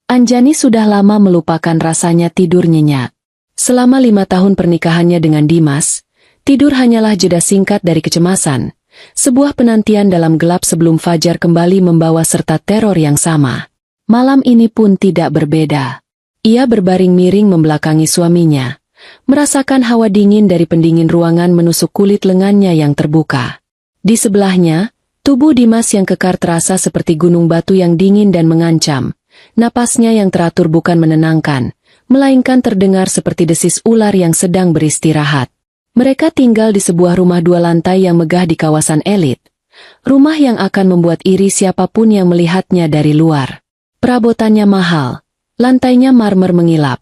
Anjani sudah lama melupakan rasanya tidur nyenyak. Selama 5 tahun pernikahannya dengan Dimas, tidur hanyalah jeda singkat dari kecemasan. Sebuah penantian dalam gelap sebelum fajar kembali membawa serta teror yang sama. Malam ini pun tidak berbeda. Ia berbaring miring membelakangi suaminya, merasakan hawa dingin dari pendingin ruangan menusuk kulit lengannya yang terbuka. Di sebelahnya, tubuh Dimas yang kekar terasa seperti gunung batu yang dingin dan mengancam. Napasnya yang teratur bukan menenangkan, melainkan terdengar seperti desis ular yang sedang beristirahat. Mereka tinggal di sebuah rumah 2 lantai yang megah di kawasan elit. Rumah yang akan membuat iri siapapun yang melihatnya dari luar. Perabotannya mahal, lantainya marmer mengilap,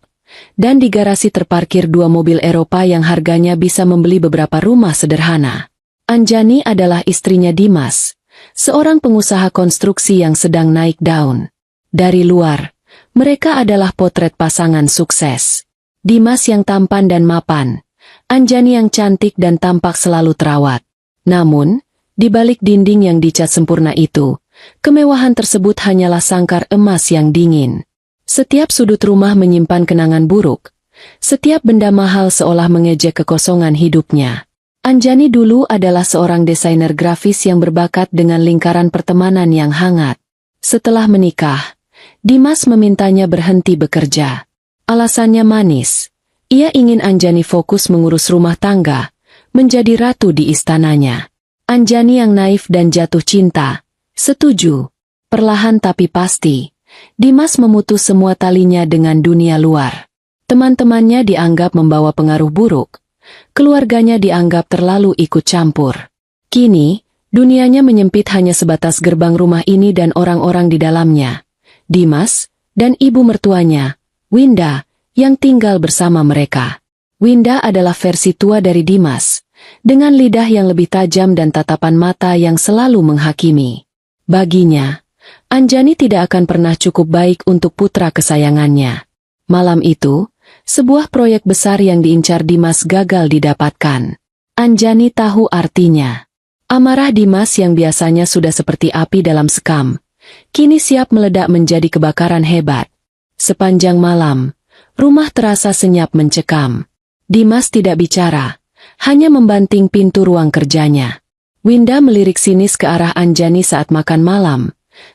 dan di garasi terparkir 2 mobil Eropa yang harganya bisa membeli beberapa rumah sederhana. Anjani adalah istrinya Dimas, seorang pengusaha konstruksi yang sedang naik daun. Dari luar, mereka adalah potret pasangan sukses. Dimas yang tampan dan mapan, Anjani yang cantik dan tampak selalu terawat. Namun, di balik dinding yang dicat sempurna itu, kemewahan tersebut hanyalah sangkar emas yang dingin. Setiap sudut rumah menyimpan kenangan buruk. Setiap benda mahal seolah mengejek kekosongan hidupnya. Anjani dulu adalah seorang desainer grafis yang berbakat dengan lingkaran pertemanan yang hangat. Setelah menikah, Dimas memintanya berhenti bekerja. Alasannya manis. Ia ingin Anjani fokus mengurus rumah tangga, menjadi ratu di istananya. Anjani yang naif dan jatuh cinta, setuju. Perlahan tapi pasti, Dimas memutus semua talinya dengan dunia luar. Teman-temannya dianggap membawa pengaruh buruk. Keluarganya dianggap terlalu ikut campur. Kini, dunianya menyempit hanya sebatas gerbang rumah ini dan orang-orang di dalamnya. Dimas, dan ibu mertuanya, Winda, yang tinggal bersama mereka. Winda adalah versi tua dari Dimas, dengan lidah yang lebih tajam dan tatapan mata yang selalu menghakimi. Baginya, Anjani tidak akan pernah cukup baik untuk putra kesayangannya. Malam itu, sebuah proyek besar yang diincar Dimas gagal didapatkan. Anjani tahu artinya. Amarah Dimas yang biasanya sudah seperti api dalam sekam, kini siap meledak menjadi kebakaran hebat. Sepanjang malam, rumah terasa senyap mencekam. Dimas tidak bicara, hanya membanting pintu ruang kerjanya. Winda melirik sinis ke arah Anjani saat makan malam,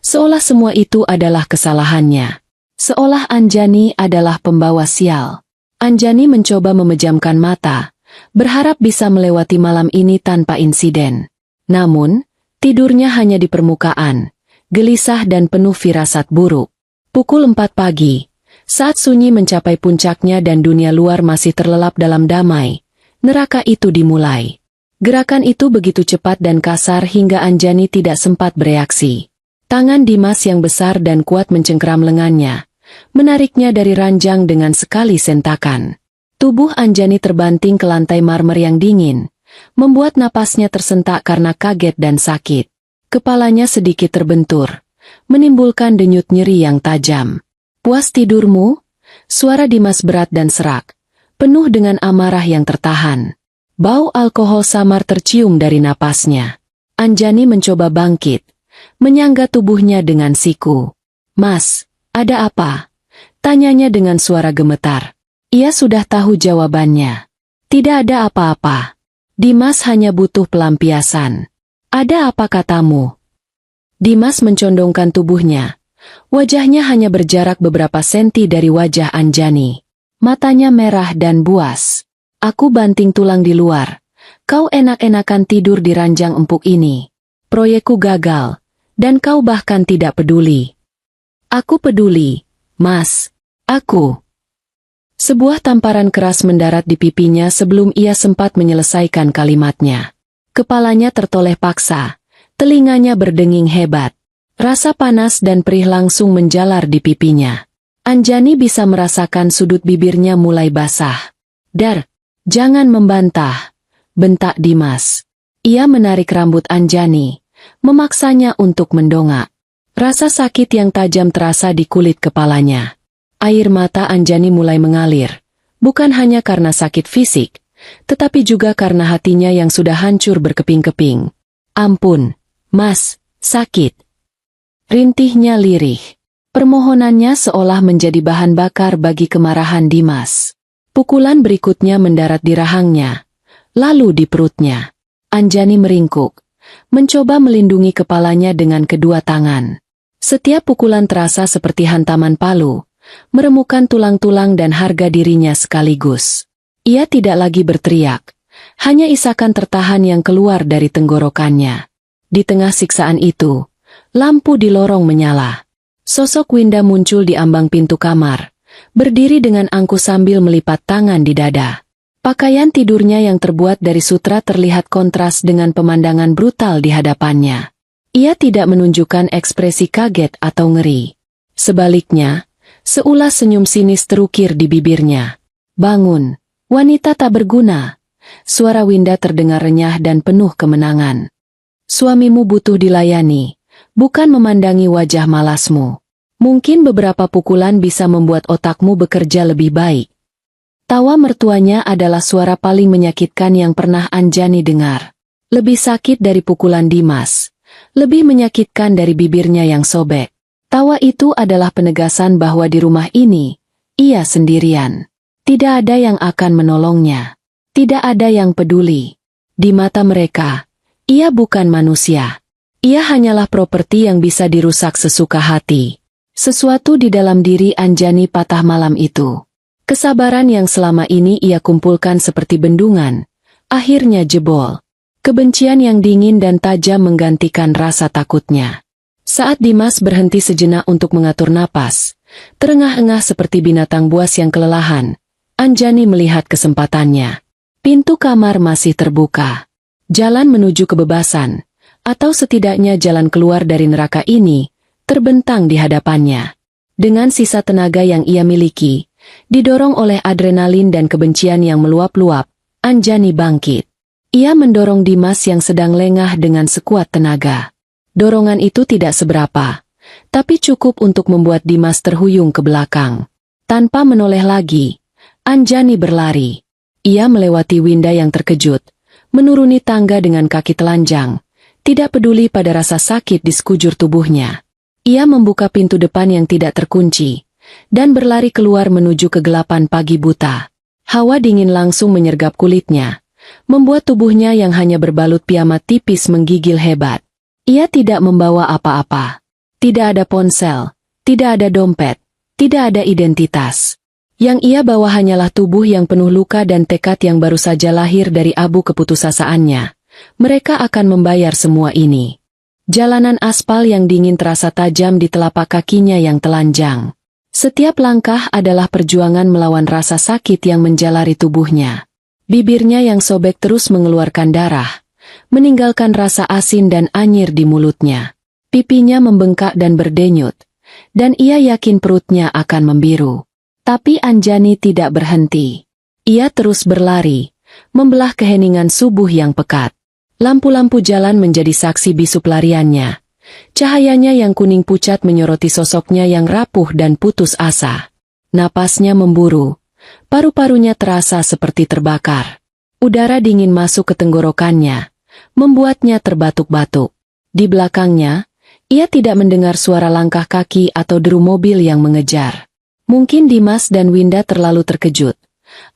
seolah semua itu adalah kesalahannya. Seolah Anjani adalah pembawa sial. Anjani mencoba memejamkan mata, berharap bisa melewati malam ini tanpa insiden. Namun, tidurnya hanya di permukaan, gelisah dan penuh firasat buruk. Pukul 4 pagi, saat sunyi mencapai puncaknya dan dunia luar masih terlelap dalam damai, neraka itu dimulai. Gerakan itu begitu cepat dan kasar hingga Anjani tidak sempat bereaksi. Tangan Dimas yang besar dan kuat mencengkeram lengannya, menariknya dari ranjang dengan sekali sentakan. Tubuh Anjani terbanting ke lantai marmer yang dingin, membuat napasnya tersentak karena kaget dan sakit. Kepalanya sedikit terbentur, menimbulkan denyut nyeri yang tajam. "Puas tidurmu?" Suara Dimas berat dan serak, penuh dengan amarah yang tertahan. Bau alkohol samar tercium dari napasnya. Anjani mencoba bangkit, menyangga tubuhnya dengan siku. "Mas, ada apa?" tanyanya dengan suara gemetar. Ia sudah tahu jawabannya. Tidak ada apa-apa. Dimas hanya butuh pelampiasan. "Ada apa katamu?" Dimas mencondongkan tubuhnya. Wajahnya hanya berjarak beberapa senti dari wajah Anjani. Matanya merah dan buas. "Aku banting tulang di luar. Kau enak-enakan tidur di ranjang empuk ini. Proyekku gagal, dan kau bahkan tidak peduli." "Aku peduli, Mas. Aku..." Sebuah tamparan keras mendarat di pipinya sebelum ia sempat menyelesaikan kalimatnya. Kepalanya tertoleh paksa, telinganya berdenging hebat. Rasa panas dan perih langsung menjalar di pipinya. Anjani bisa merasakan sudut bibirnya mulai basah. "Dar, jangan membantah," bentak Dimas. Ia menarik rambut Anjani, memaksanya untuk mendongak. Rasa sakit yang tajam terasa di kulit kepalanya. Air mata Anjani mulai mengalir, bukan hanya karena sakit fisik, tetapi juga karena hatinya yang sudah hancur berkeping-keping. "Ampun, Mas, sakit," rintihnya lirih. Permohonannya seolah menjadi bahan bakar bagi kemarahan Dimas. Pukulan berikutnya mendarat di rahangnya, lalu di perutnya. Anjani meringkuk, mencoba melindungi kepalanya dengan kedua tangan. Setiap pukulan terasa seperti hantaman palu, meremukkan tulang-tulang dan harga dirinya sekaligus. Ia tidak lagi berteriak, hanya isakan tertahan yang keluar dari tenggorokannya. Di tengah siksaan itu, lampu di lorong menyala. Sosok Winda muncul di ambang pintu kamar, berdiri dengan angkuh sambil melipat tangan di dada. Pakaian tidurnya yang terbuat dari sutra terlihat kontras dengan pemandangan brutal di hadapannya. Ia tidak menunjukkan ekspresi kaget atau ngeri. Sebaliknya, seulas senyum sinis terukir di bibirnya. "Bangun, wanita tak berguna." Suara Winda terdengar renyah dan penuh kemenangan. "Suamimu butuh dilayani, bukan memandangi wajah malasmu. Mungkin beberapa pukulan bisa membuat otakmu bekerja lebih baik." Tawa mertuanya adalah suara paling menyakitkan yang pernah Anjani dengar. Lebih sakit dari pukulan Dimas, lebih menyakitkan dari bibirnya yang sobek. Tawa itu adalah penegasan bahwa di rumah ini, ia sendirian. Tidak ada yang akan menolongnya. Tidak ada yang peduli. Di mata mereka, ia bukan manusia. Ia hanyalah properti yang bisa dirusak sesuka hati. Sesuatu di dalam diri Anjani patah malam itu. Kesabaran yang selama ini ia kumpulkan seperti bendungan, akhirnya jebol. Kebencian yang dingin dan tajam menggantikan rasa takutnya. Saat Dimas berhenti sejenak untuk mengatur napas, terengah-engah seperti binatang buas yang kelelahan, Anjani melihat kesempatannya. Pintu kamar masih terbuka. Jalan menuju kebebasan, atau setidaknya jalan keluar dari neraka ini, terbentang di hadapannya. Dengan sisa tenaga yang ia miliki, didorong oleh adrenalin dan kebencian yang meluap-luap, Anjani bangkit. Ia mendorong Dimas yang sedang lengah dengan sekuat tenaga. Dorongan itu tidak seberapa, tapi cukup untuk membuat Dimas terhuyung ke belakang. Tanpa menoleh lagi, Anjani berlari. Ia melewati Winda yang terkejut, menuruni tangga dengan kaki telanjang, tidak peduli pada rasa sakit di sekujur tubuhnya. Ia membuka pintu depan yang tidak terkunci, dan berlari keluar menuju kegelapan pagi buta. Hawa dingin langsung menyergap kulitnya, membuat tubuhnya yang hanya berbalut piyama tipis menggigil hebat. Ia tidak membawa apa-apa. Tidak ada ponsel, tidak ada dompet, tidak ada identitas. Yang ia bawa hanyalah tubuh yang penuh luka dan tekad yang baru saja lahir dari abu keputusasaannya. Mereka akan membayar semua ini. Jalanan aspal yang dingin terasa tajam di telapak kakinya yang telanjang. Setiap langkah adalah perjuangan melawan rasa sakit yang menjalari tubuhnya. Bibirnya yang sobek terus mengeluarkan darah, meninggalkan rasa asin dan anyir di mulutnya. Pipinya membengkak dan berdenyut, dan ia yakin perutnya akan membiru. Tapi Anjani tidak berhenti. Ia terus berlari, membelah keheningan subuh yang pekat. Lampu-lampu jalan menjadi saksi bisu pelariannya. Cahayanya yang kuning pucat menyoroti sosoknya yang rapuh dan putus asa. Napasnya memburu. Paru-parunya terasa seperti terbakar. Udara dingin masuk ke tenggorokannya, membuatnya terbatuk-batuk. Di belakangnya, ia tidak mendengar suara langkah kaki atau deru mobil yang mengejar. Mungkin Dimas dan Winda terlalu terkejut.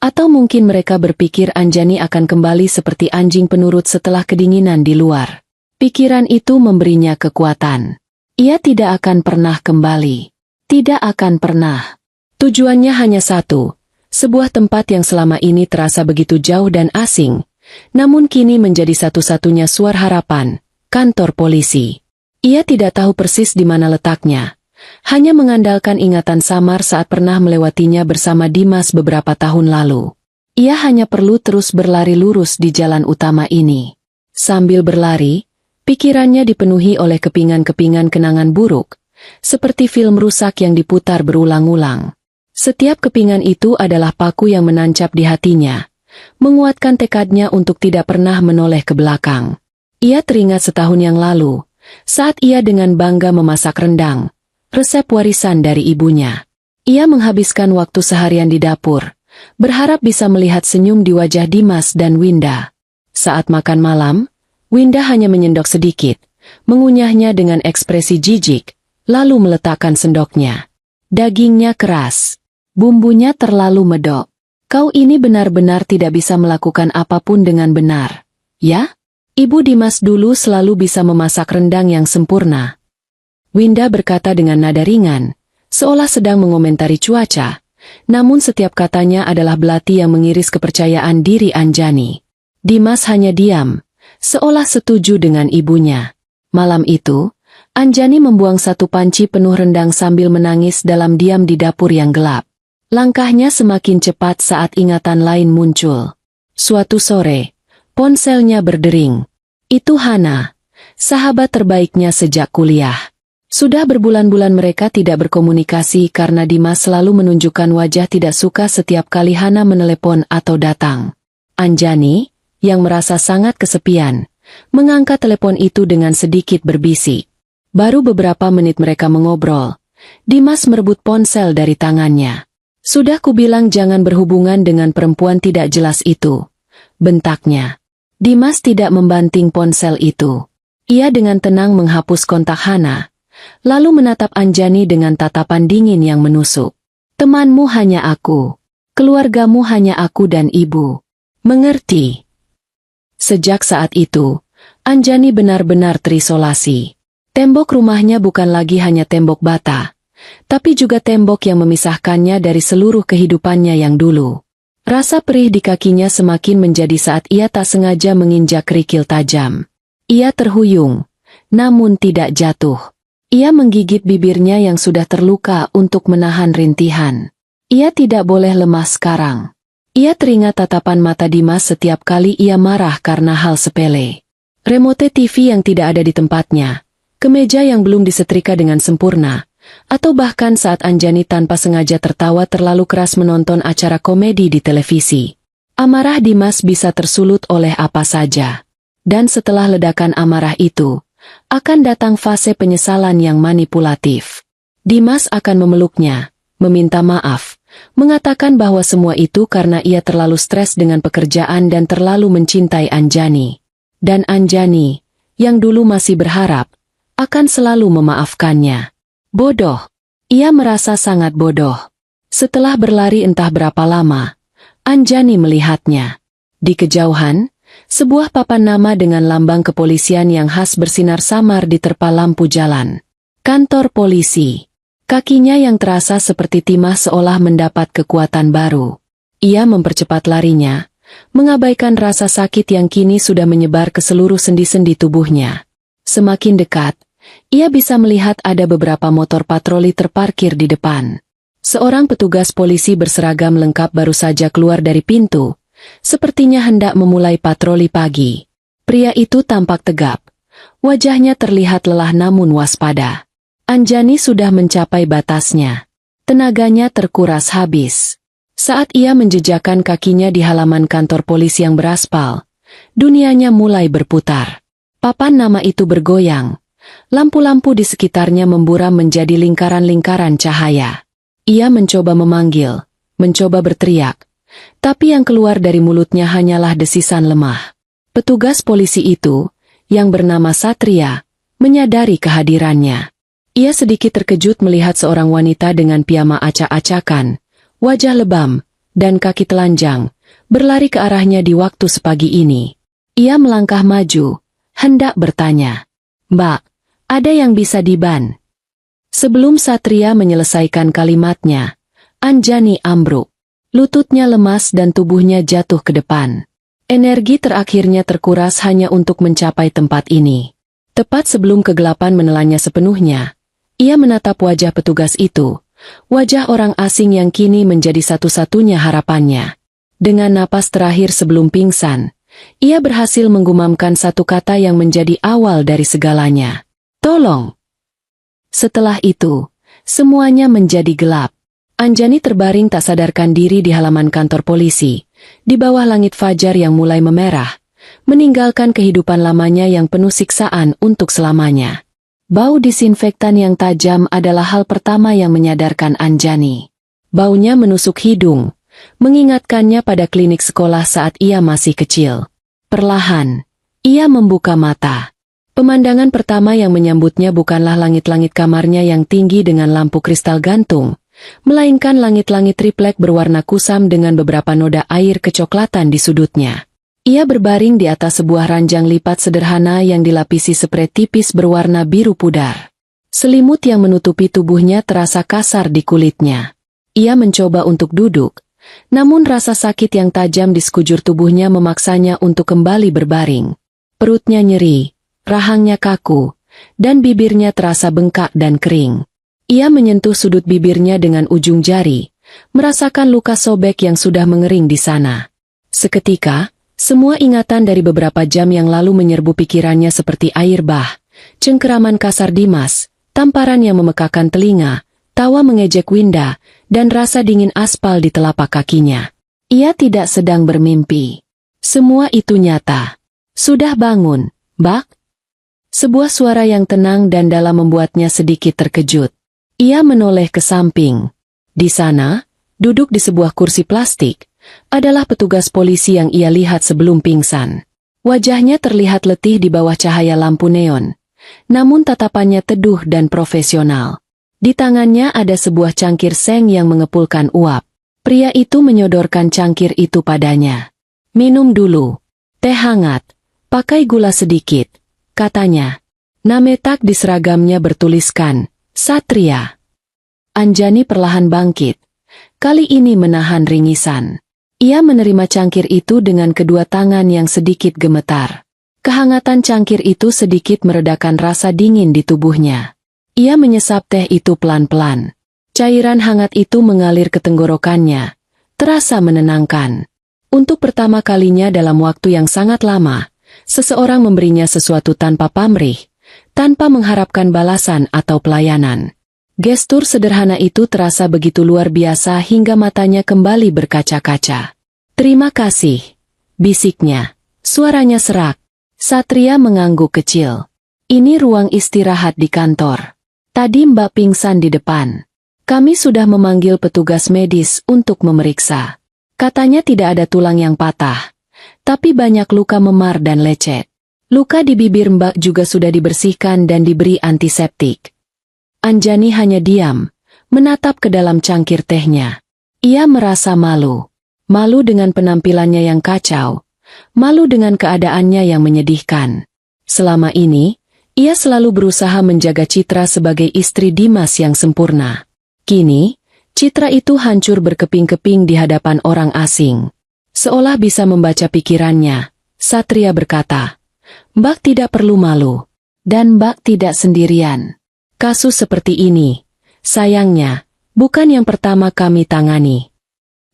Atau mungkin mereka berpikir Anjani akan kembali seperti anjing penurut setelah kedinginan di luar. Pikiran itu memberinya kekuatan. Ia tidak akan pernah kembali. Tidak akan pernah. Tujuannya hanya satu. Sebuah tempat yang selama ini terasa begitu jauh dan asing, namun kini menjadi satu-satunya suara harapan, kantor polisi. Ia tidak tahu persis di mana letaknya. Hanya mengandalkan ingatan samar saat pernah melewatinya bersama Dimas beberapa tahun lalu. Ia hanya perlu terus berlari lurus di jalan utama ini. Sambil berlari, pikirannya dipenuhi oleh kepingan-kepingan kenangan buruk, seperti film rusak yang diputar berulang-ulang. Setiap kepingan itu adalah paku yang menancap di hatinya, menguatkan tekadnya untuk tidak pernah menoleh ke belakang. Ia teringat setahun yang lalu, saat ia dengan bangga memasak rendang, resep warisan dari ibunya. Ia menghabiskan waktu seharian di dapur, berharap bisa melihat senyum di wajah Dimas dan Winda. Saat makan malam, Winda hanya menyendok sedikit, mengunyahnya dengan ekspresi jijik, lalu meletakkan sendoknya. Dagingnya keras. Bumbunya terlalu medok. Kau ini benar-benar tidak bisa melakukan apapun dengan benar. Ya? Ibu Dimas dulu selalu bisa memasak rendang yang sempurna. Winda berkata dengan nada ringan, seolah sedang mengomentari cuaca. Namun setiap katanya adalah belati yang mengiris kepercayaan diri Anjani. Dimas hanya diam, seolah setuju dengan ibunya. Malam itu, Anjani membuang satu panci penuh rendang sambil menangis dalam diam di dapur yang gelap. Langkahnya semakin cepat saat ingatan lain muncul. Suatu sore, ponselnya berdering. Itu Hana, sahabat terbaiknya sejak kuliah. Sudah berbulan-bulan mereka tidak berkomunikasi karena Dimas selalu menunjukkan wajah tidak suka setiap kali Hana menelepon atau datang. Anjani, yang merasa sangat kesepian, mengangkat telepon itu dengan sedikit berbisik. Baru beberapa menit mereka mengobrol, Dimas merebut ponsel dari tangannya. Sudah kubilang jangan berhubungan dengan perempuan tidak jelas itu, bentaknya. Dimas tidak membanting ponsel itu. Ia dengan tenang menghapus kontak Hana, lalu menatap Anjani dengan tatapan dingin yang menusuk. Temanmu hanya aku. Keluargamu hanya aku dan ibu. Mengerti? Sejak saat itu, Anjani benar-benar terisolasi. Tembok rumahnya bukan lagi hanya tembok bata, tapi juga tembok yang memisahkannya dari seluruh kehidupannya yang dulu. Rasa perih di kakinya semakin menjadi saat ia tak sengaja menginjak kerikil tajam. Ia terhuyung, namun tidak jatuh. Ia menggigit bibirnya yang sudah terluka untuk menahan rintihan. Ia tidak boleh lemah sekarang. Ia teringat tatapan mata Dimas setiap kali ia marah karena hal sepele. Remote TV yang tidak ada di tempatnya, kemeja yang belum disetrika dengan sempurna, atau bahkan saat Anjani tanpa sengaja tertawa terlalu keras menonton acara komedi di televisi. Amarah Dimas bisa tersulut oleh apa saja. Dan setelah ledakan amarah itu, akan datang fase penyesalan yang manipulatif. Dimas akan memeluknya, meminta maaf, mengatakan bahwa semua itu karena ia terlalu stres dengan pekerjaan dan terlalu mencintai Anjani. Dan Anjani, yang dulu masih berharap, akan selalu memaafkannya. Bodoh. Ia merasa sangat bodoh. Setelah berlari entah berapa lama, Anjani melihatnya. Di kejauhan, sebuah papan nama dengan lambang kepolisian yang khas bersinar samar diterpa lampu jalan. Kantor polisi. Kakinya yang terasa seperti timah seolah mendapat kekuatan baru. Ia mempercepat larinya, mengabaikan rasa sakit yang kini sudah menyebar ke seluruh sendi-sendi tubuhnya. Semakin dekat, ia bisa melihat ada beberapa motor patroli terparkir di depan. Seorang petugas polisi berseragam lengkap baru saja keluar dari pintu, sepertinya hendak memulai patroli pagi. Pria itu tampak tegap. Wajahnya terlihat lelah namun waspada. Anjani sudah mencapai batasnya. Tenaganya terkuras habis. Saat ia menjejakkan kakinya di halaman kantor polisi yang beraspal, dunianya mulai berputar. Papan nama itu bergoyang. Lampu-lampu di sekitarnya memburam menjadi lingkaran-lingkaran cahaya. Ia mencoba memanggil, mencoba berteriak, tapi yang keluar dari mulutnya hanyalah desisan lemah. Petugas polisi itu, yang bernama Satria, menyadari kehadirannya. Ia sedikit terkejut melihat seorang wanita dengan piyama acak-acakan, wajah lebam, dan kaki telanjang, berlari ke arahnya di waktu sepagi ini. Ia melangkah maju, hendak bertanya, "Mbak, ada yang bisa diban?" Sebelum Satria menyelesaikan kalimatnya, Anjani ambruk. Lututnya lemas dan tubuhnya jatuh ke depan. Energi terakhirnya terkuras hanya untuk mencapai tempat ini. Tepat sebelum kegelapan menelannya sepenuhnya, ia menatap wajah petugas itu, wajah orang asing yang kini menjadi satu-satunya harapannya. Dengan napas terakhir sebelum pingsan, ia berhasil menggumamkan satu kata yang menjadi awal dari segalanya. "Tolong." Setelah itu, semuanya menjadi gelap. Anjani terbaring tak sadarkan diri di halaman kantor polisi, di bawah langit fajar yang mulai memerah, meninggalkan kehidupan lamanya yang penuh siksaan untuk selamanya. Bau disinfektan yang tajam adalah hal pertama yang menyadarkan Anjani. Baunya menusuk hidung, mengingatkannya pada klinik sekolah saat ia masih kecil. Perlahan, ia membuka mata. Pemandangan pertama yang menyambutnya bukanlah langit-langit kamarnya yang tinggi dengan lampu kristal gantung, melainkan langit-langit triplek berwarna kusam dengan beberapa noda air kecoklatan di sudutnya. Ia berbaring di atas sebuah ranjang lipat sederhana yang dilapisi sprei tipis berwarna biru pudar. Selimut yang menutupi tubuhnya terasa kasar di kulitnya. Ia mencoba untuk duduk, namun rasa sakit yang tajam di sekujur tubuhnya memaksanya untuk kembali berbaring. Perutnya nyeri, rahangnya kaku, dan bibirnya terasa bengkak dan kering. Ia menyentuh sudut bibirnya dengan ujung jari, merasakan luka sobek yang sudah mengering di sana. Seketika, semua ingatan dari beberapa jam yang lalu menyerbu pikirannya seperti air bah, cengkeraman kasar Dimas, tamparan yang memekakan telinga, tawa mengejek Winda, dan rasa dingin aspal di telapak kakinya. Ia tidak sedang bermimpi. Semua itu nyata. Sudah bangun, Bak? Sebuah suara yang tenang dan dalam membuatnya sedikit terkejut. Ia menoleh ke samping. Di sana, duduk di sebuah kursi plastik, adalah petugas polisi yang ia lihat sebelum pingsan. Wajahnya terlihat letih di bawah cahaya lampu neon, namun tatapannya teduh dan profesional. Di tangannya ada sebuah cangkir seng yang mengepulkan uap. Pria itu menyodorkan cangkir itu padanya. "Minum dulu. Teh hangat. Pakai gula sedikit," katanya. Nametak di seragamnya bertuliskan, "Satria." Anjani perlahan bangkit. Kali ini menahan ringisan. Ia menerima cangkir itu dengan kedua tangan yang sedikit gemetar. Kehangatan cangkir itu sedikit meredakan rasa dingin di tubuhnya. Ia menyesap teh itu pelan-pelan. Cairan hangat itu mengalir ke tenggorokannya. Terasa menenangkan. Untuk pertama kalinya dalam waktu yang sangat lama, seseorang memberinya sesuatu tanpa pamrih, tanpa mengharapkan balasan atau pelayanan. Gestur sederhana itu terasa begitu luar biasa hingga matanya kembali berkaca-kaca. "Terima kasih," bisiknya. Suaranya serak. Satria mengangguk kecil. "Ini ruang istirahat di kantor. Tadi Mbak pingsan di depan. Kami sudah memanggil petugas medis untuk memeriksa. Katanya tidak ada tulang yang patah, tapi banyak luka memar dan lecet. Luka di bibir Mbak juga sudah dibersihkan dan diberi antiseptik." Anjani hanya diam, menatap ke dalam cangkir tehnya. Ia merasa malu. Malu dengan penampilannya yang kacau. Malu dengan keadaannya yang menyedihkan. Selama ini, ia selalu berusaha menjaga citra sebagai istri Dimas yang sempurna. Kini, citra itu hancur berkeping-keping di hadapan orang asing. Seolah bisa membaca pikirannya, Satria berkata, "Mbak tidak perlu malu. Dan Mbak tidak sendirian. Kasus seperti ini, sayangnya, bukan yang pertama kami tangani."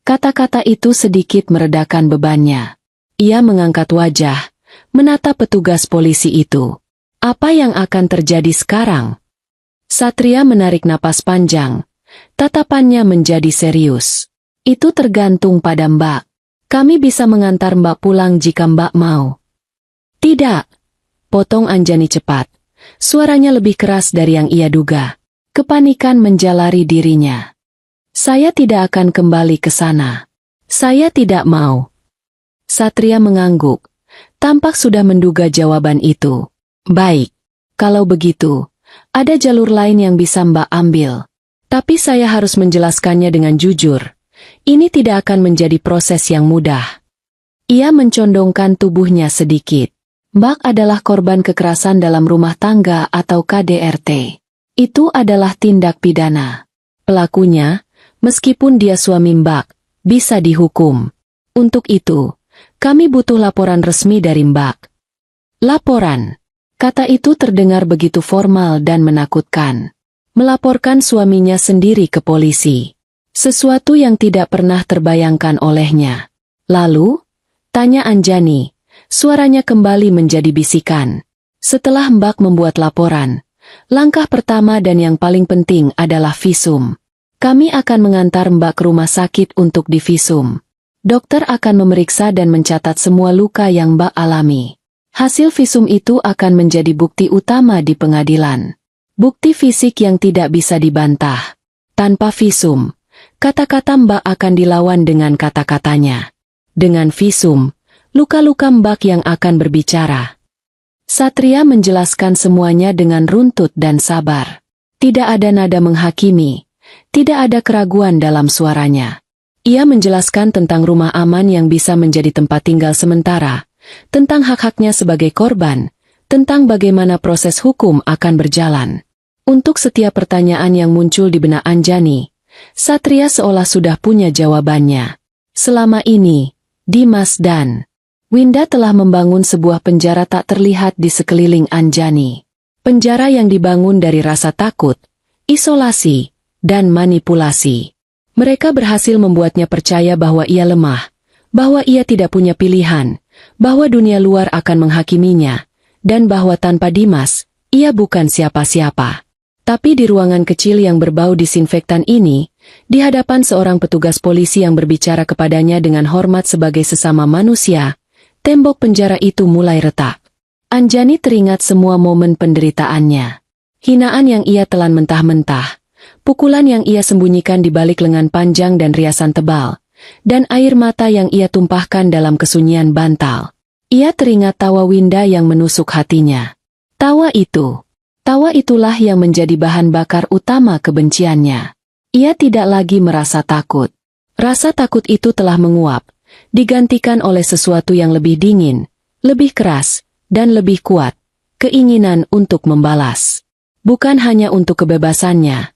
Kata-kata itu sedikit meredakan bebannya. Ia mengangkat wajah, menatap petugas polisi itu. Apa yang akan terjadi sekarang? Satria menarik napas panjang. Tatapannya menjadi serius. "Itu tergantung pada Mbak. Kami bisa mengantar Mbak pulang jika Mbak mau." "Tidak," potong Anjani cepat. Suaranya lebih keras dari yang ia duga. Kepanikan menjalari dirinya. "Saya tidak akan kembali ke sana. Saya tidak mau." Satria mengangguk. Tampak sudah menduga jawaban itu. "Baik. Kalau begitu, ada jalur lain yang bisa Mbak ambil. Tapi saya harus menjelaskannya dengan jujur. Ini tidak akan menjadi proses yang mudah." Ia mencondongkan tubuhnya sedikit. "Mbak adalah korban kekerasan dalam rumah tangga atau KDRT. Itu adalah tindak pidana. Pelakunya, meskipun dia suami Mbak, bisa dihukum. Untuk itu, kami butuh laporan resmi dari Mbak." "Laporan?" Kata itu terdengar begitu formal dan menakutkan. Melaporkan suaminya sendiri ke polisi. Sesuatu yang tidak pernah terbayangkan olehnya. "Lalu?" tanya Anjani. Suaranya kembali menjadi bisikan. "Setelah Mbak membuat laporan, langkah pertama dan yang paling penting adalah visum. Kami akan mengantar Mbak ke rumah sakit untuk divisum. Dokter akan memeriksa dan mencatat semua luka yang Mbak alami. Hasil visum itu akan menjadi bukti utama di pengadilan. Bukti fisik yang tidak bisa dibantah. Tanpa visum, kata-kata Mbak akan dilawan dengan kata-katanya. Dengan visum, luka-luka Mbak yang akan berbicara." Satria menjelaskan semuanya dengan runtut dan sabar. Tidak ada nada menghakimi, tidak ada keraguan dalam suaranya. Ia menjelaskan tentang rumah aman yang bisa menjadi tempat tinggal sementara, tentang hak-haknya sebagai korban, tentang bagaimana proses hukum akan berjalan. Untuk setiap pertanyaan yang muncul di benak Anjani, Satria seolah sudah punya jawabannya. Selama ini, Dimas dan Winda telah membangun sebuah penjara tak terlihat di sekeliling Anjani. Penjara yang dibangun dari rasa takut, isolasi, dan manipulasi. Mereka berhasil membuatnya percaya bahwa ia lemah, bahwa ia tidak punya pilihan, bahwa dunia luar akan menghakiminya, dan bahwa tanpa Dimas, ia bukan siapa-siapa. Tapi di ruangan kecil yang berbau disinfektan ini, di hadapan seorang petugas polisi yang berbicara kepadanya dengan hormat sebagai sesama manusia, tembok penjara itu mulai retak. Anjani teringat semua momen penderitaannya. Hinaan yang ia telan mentah-mentah, pukulan yang ia sembunyikan di balik lengan panjang dan riasan tebal, dan air mata yang ia tumpahkan dalam kesunyian bantal. Ia teringat tawa Winda yang menusuk hatinya. Tawa itulah yang menjadi bahan bakar utama kebenciannya. Ia tidak lagi merasa takut. Rasa takut itu telah menguap, digantikan oleh sesuatu yang lebih dingin, lebih keras, dan lebih kuat, keinginan untuk membalas. Bukan hanya untuk kebebasannya,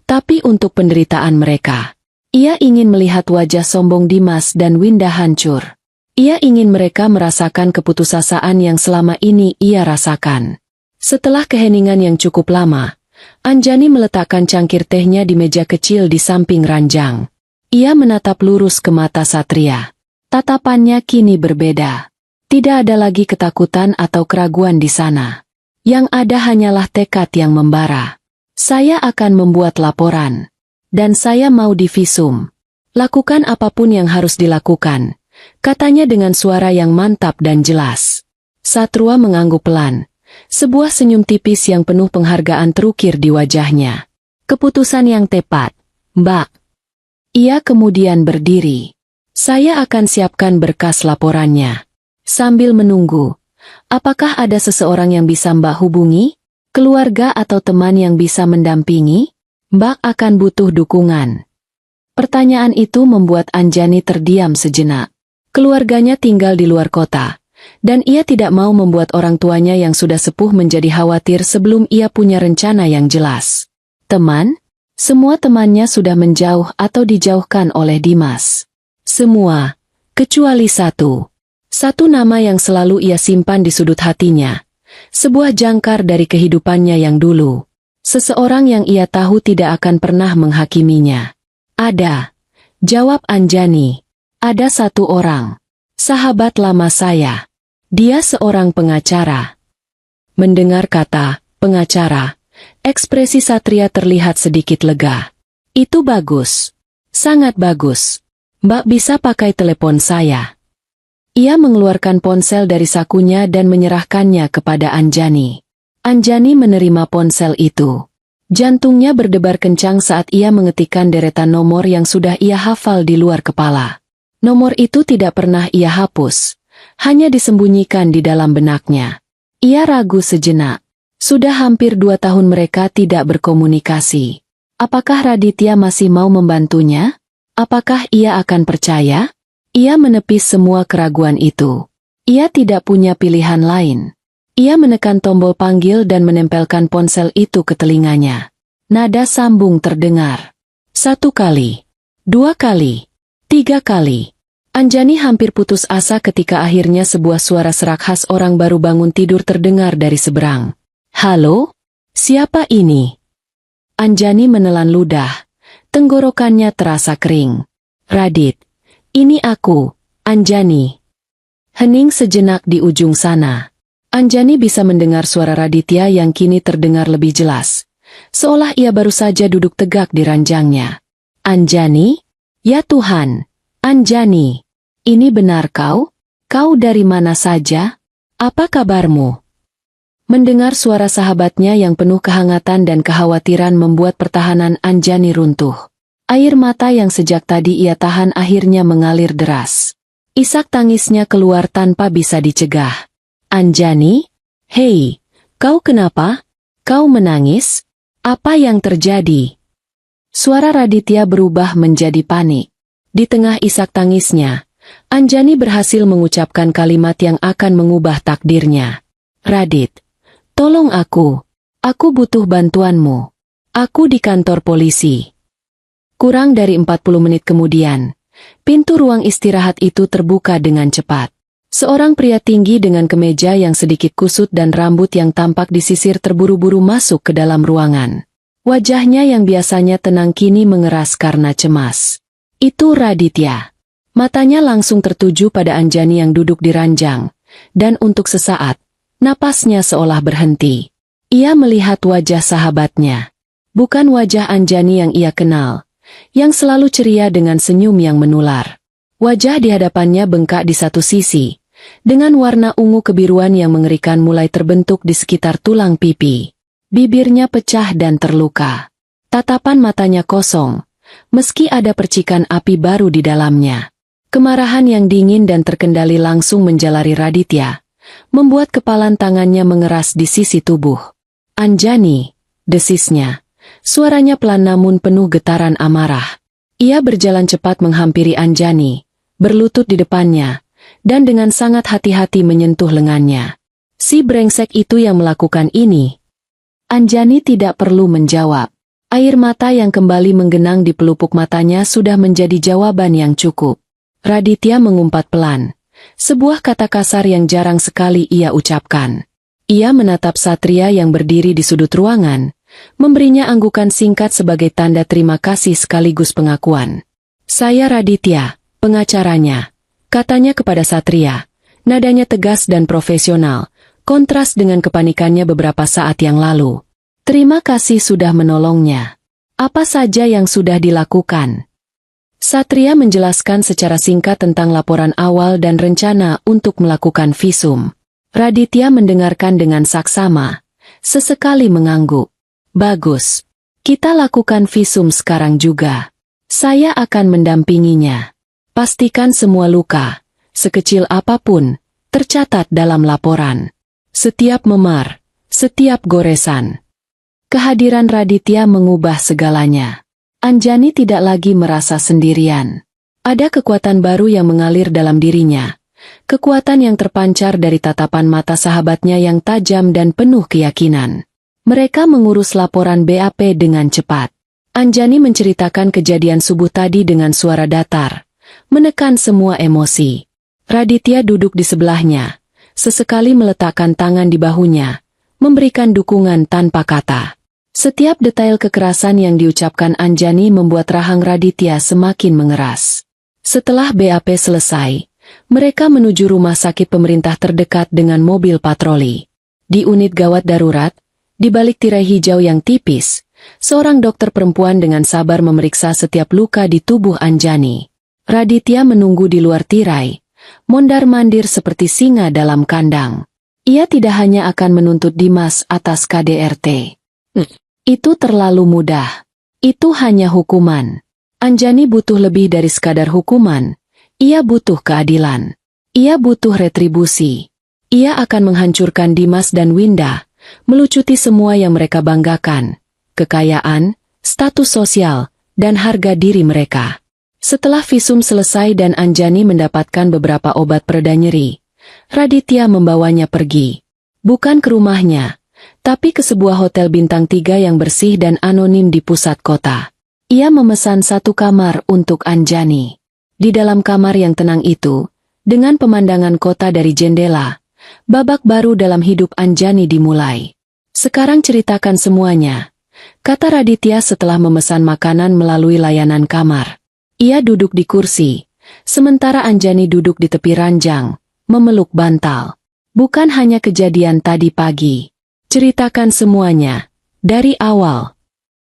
tapi untuk penderitaan mereka. Ia ingin melihat wajah sombong Dimas dan Winda hancur. Ia ingin mereka merasakan keputusasaan yang selama ini ia rasakan. Setelah keheningan yang cukup lama, Anjani meletakkan cangkir tehnya di meja kecil di samping ranjang. Ia menatap lurus ke mata Satria. Tatapannya kini berbeda. Tidak ada lagi ketakutan atau keraguan di sana. Yang ada hanyalah tekad yang membara. Saya akan membuat laporan. Dan saya mau divisum. Lakukan apapun yang harus dilakukan, katanya dengan suara yang mantap dan jelas. Satria mengangguk pelan. Sebuah senyum tipis yang penuh penghargaan terukir di wajahnya. Keputusan yang tepat, Mbak. Ia kemudian berdiri. Saya akan siapkan berkas laporannya. Sambil menunggu, apakah ada seseorang yang bisa Mbak hubungi? Keluarga atau teman yang bisa mendampingi? Mbak akan butuh dukungan. Pertanyaan itu membuat Anjani terdiam sejenak. Keluarganya tinggal di luar kota, dan ia tidak mau membuat orang tuanya yang sudah sepuh menjadi khawatir sebelum ia punya rencana yang jelas. Teman? Semua temannya sudah menjauh atau dijauhkan oleh Dimas. Semua, kecuali satu. Satu nama yang selalu ia simpan di sudut hatinya. Sebuah jangkar dari kehidupannya yang dulu. Seseorang yang ia tahu tidak akan pernah menghakiminya. Ada. Jawab Anjani. Ada satu orang. Sahabat lama saya. Dia seorang pengacara. Mendengar kata pengacara, ekspresi Satria terlihat sedikit lega. Itu bagus. Sangat bagus. Mbak bisa pakai telepon saya. Ia mengeluarkan ponsel dari sakunya dan menyerahkannya kepada Anjani. Anjani menerima ponsel itu. Jantungnya berdebar kencang saat ia mengetikkan deretan nomor yang sudah ia hafal di luar kepala. Nomor itu tidak pernah ia hapus, hanya disembunyikan di dalam benaknya. Ia ragu sejenak. Sudah hampir 2 tahun mereka tidak berkomunikasi. Apakah Raditya masih mau membantunya? Apakah ia akan percaya? Ia menepis semua keraguan itu. Ia tidak punya pilihan lain. Ia menekan tombol panggil dan menempelkan ponsel itu ke telinganya. Nada sambung terdengar. 1 kali, 2 kali, 3 kali. Anjani hampir putus asa ketika akhirnya sebuah suara serak khas orang baru bangun tidur terdengar dari seberang. Halo? Siapa ini? Anjani menelan ludah. Tenggorokannya terasa kering. Radit. Ini aku, Anjani. Hening sejenak di ujung sana. Anjani bisa mendengar suara Raditya yang kini terdengar lebih jelas. Seolah ia baru saja duduk tegak di ranjangnya. Anjani? Ya Tuhan, Anjani. Ini benar kau? Kau dari mana saja? Apa kabarmu? Mendengar suara sahabatnya yang penuh kehangatan dan kekhawatiran membuat pertahanan Anjani runtuh. Air mata yang sejak tadi ia tahan akhirnya mengalir deras. Isak tangisnya keluar tanpa bisa dicegah. Anjani? Hei, kau kenapa? Kau menangis? Apa yang terjadi? Suara Raditya berubah menjadi panik. Di tengah isak tangisnya, Anjani berhasil mengucapkan kalimat yang akan mengubah takdirnya. Radit, tolong aku. Aku butuh bantuanmu. Aku di kantor polisi. Kurang dari 40 menit kemudian, pintu ruang istirahat itu terbuka dengan cepat. Seorang pria tinggi dengan kemeja yang sedikit kusut dan rambut yang tampak disisir terburu-buru masuk ke dalam ruangan. Wajahnya yang biasanya tenang kini mengeras karena cemas. Itu Raditya. Matanya langsung tertuju pada Anjani yang duduk di ranjang, dan untuk sesaat, napasnya seolah berhenti. Ia melihat wajah sahabatnya. Bukan wajah Anjani yang ia kenal, yang selalu ceria dengan senyum yang menular. Wajah di hadapannya bengkak di satu sisi, dengan warna ungu kebiruan yang mengerikan mulai terbentuk di sekitar tulang pipi. Bibirnya pecah dan terluka. Tatapan matanya kosong, meski ada percikan api baru di dalamnya. Kemarahan yang dingin dan terkendali langsung menjalari Raditya, membuat kepalan tangannya mengeras di sisi tubuh. Anjani, desisnya. Suaranya pelan namun penuh getaran amarah. Ia berjalan cepat menghampiri Anjani, berlutut di depannya, dan dengan sangat hati-hati menyentuh lengannya. Si brengsek itu yang melakukan ini. Anjani tidak perlu menjawab. Air mata yang kembali menggenang di pelupuk matanya sudah menjadi jawaban yang cukup. Raditya mengumpat pelan. Sebuah kata kasar yang jarang sekali ia ucapkan. Ia menatap Satria yang berdiri di sudut ruangan, memberinya anggukan singkat sebagai tanda terima kasih sekaligus pengakuan. Saya Raditya, pengacaranya, katanya kepada Satria. Nadanya tegas dan profesional, kontras dengan kepanikannya beberapa saat yang lalu. Terima kasih sudah menolongnya. Apa saja yang sudah dilakukan? Satria menjelaskan secara singkat tentang laporan awal dan rencana untuk melakukan visum. Raditya mendengarkan dengan saksama, sesekali mengangguk. Bagus. Kita lakukan visum sekarang juga. Saya akan mendampinginya. Pastikan semua luka, sekecil apapun, tercatat dalam laporan. Setiap memar, setiap goresan. Kehadiran Raditya mengubah segalanya. Anjani tidak lagi merasa sendirian. Ada kekuatan baru yang mengalir dalam dirinya. Kekuatan yang terpancar dari tatapan mata sahabatnya yang tajam dan penuh keyakinan. Mereka mengurus laporan BAP dengan cepat. Anjani menceritakan kejadian subuh tadi dengan suara datar, menekan semua emosi. Raditya duduk di sebelahnya, sesekali meletakkan tangan di bahunya, memberikan dukungan tanpa kata. Setiap detail kekerasan yang diucapkan Anjani membuat rahang Raditya semakin mengeras. Setelah BAP selesai, mereka menuju rumah sakit pemerintah terdekat dengan mobil patroli. Di unit gawat darurat, di balik tirai hijau yang tipis, seorang dokter perempuan dengan sabar memeriksa setiap luka di tubuh Anjani. Raditya menunggu di luar tirai, mondar-mandir seperti singa dalam kandang. Ia tidak hanya akan menuntut Dimas atas KDRT. Itu terlalu mudah. Itu hanya hukuman. Anjani butuh lebih dari sekadar hukuman. Ia butuh keadilan. Ia butuh retribusi. Ia akan menghancurkan Dimas dan Winda, melucuti semua yang mereka banggakan, kekayaan, status sosial, dan harga diri mereka. Setelah visum selesai dan Anjani mendapatkan beberapa obat pereda nyeri, Raditya membawanya pergi. Bukan ke rumahnya, tapi ke sebuah hotel bintang 3 yang bersih dan anonim di pusat kota. Ia memesan satu kamar untuk Anjani. Di dalam kamar yang tenang itu, dengan pemandangan kota dari jendela, babak baru dalam hidup Anjani dimulai. Sekarang ceritakan semuanya, kata Raditya setelah memesan makanan melalui layanan kamar. Ia duduk di kursi, sementara Anjani duduk di tepi ranjang, memeluk bantal. Bukan hanya kejadian tadi pagi. Ceritakan semuanya, dari awal.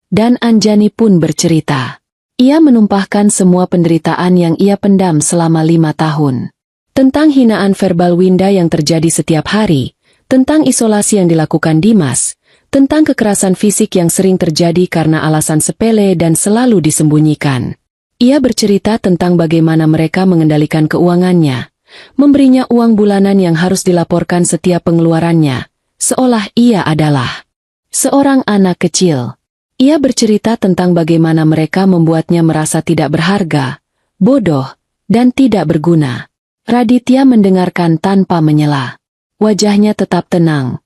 Dan Anjani pun bercerita. Ia menumpahkan semua penderitaan yang ia pendam selama 5 tahun. Tentang hinaan verbal Winda yang terjadi setiap hari, tentang isolasi yang dilakukan Dimas, tentang kekerasan fisik yang sering terjadi karena alasan sepele dan selalu disembunyikan. Ia bercerita tentang bagaimana mereka mengendalikan keuangannya, memberinya uang bulanan yang harus dilaporkan setiap pengeluarannya, seolah ia adalah seorang anak kecil. Ia bercerita tentang bagaimana mereka membuatnya merasa tidak berharga, bodoh, dan tidak berguna. Raditya mendengarkan tanpa menyela. Wajahnya tetap tenang,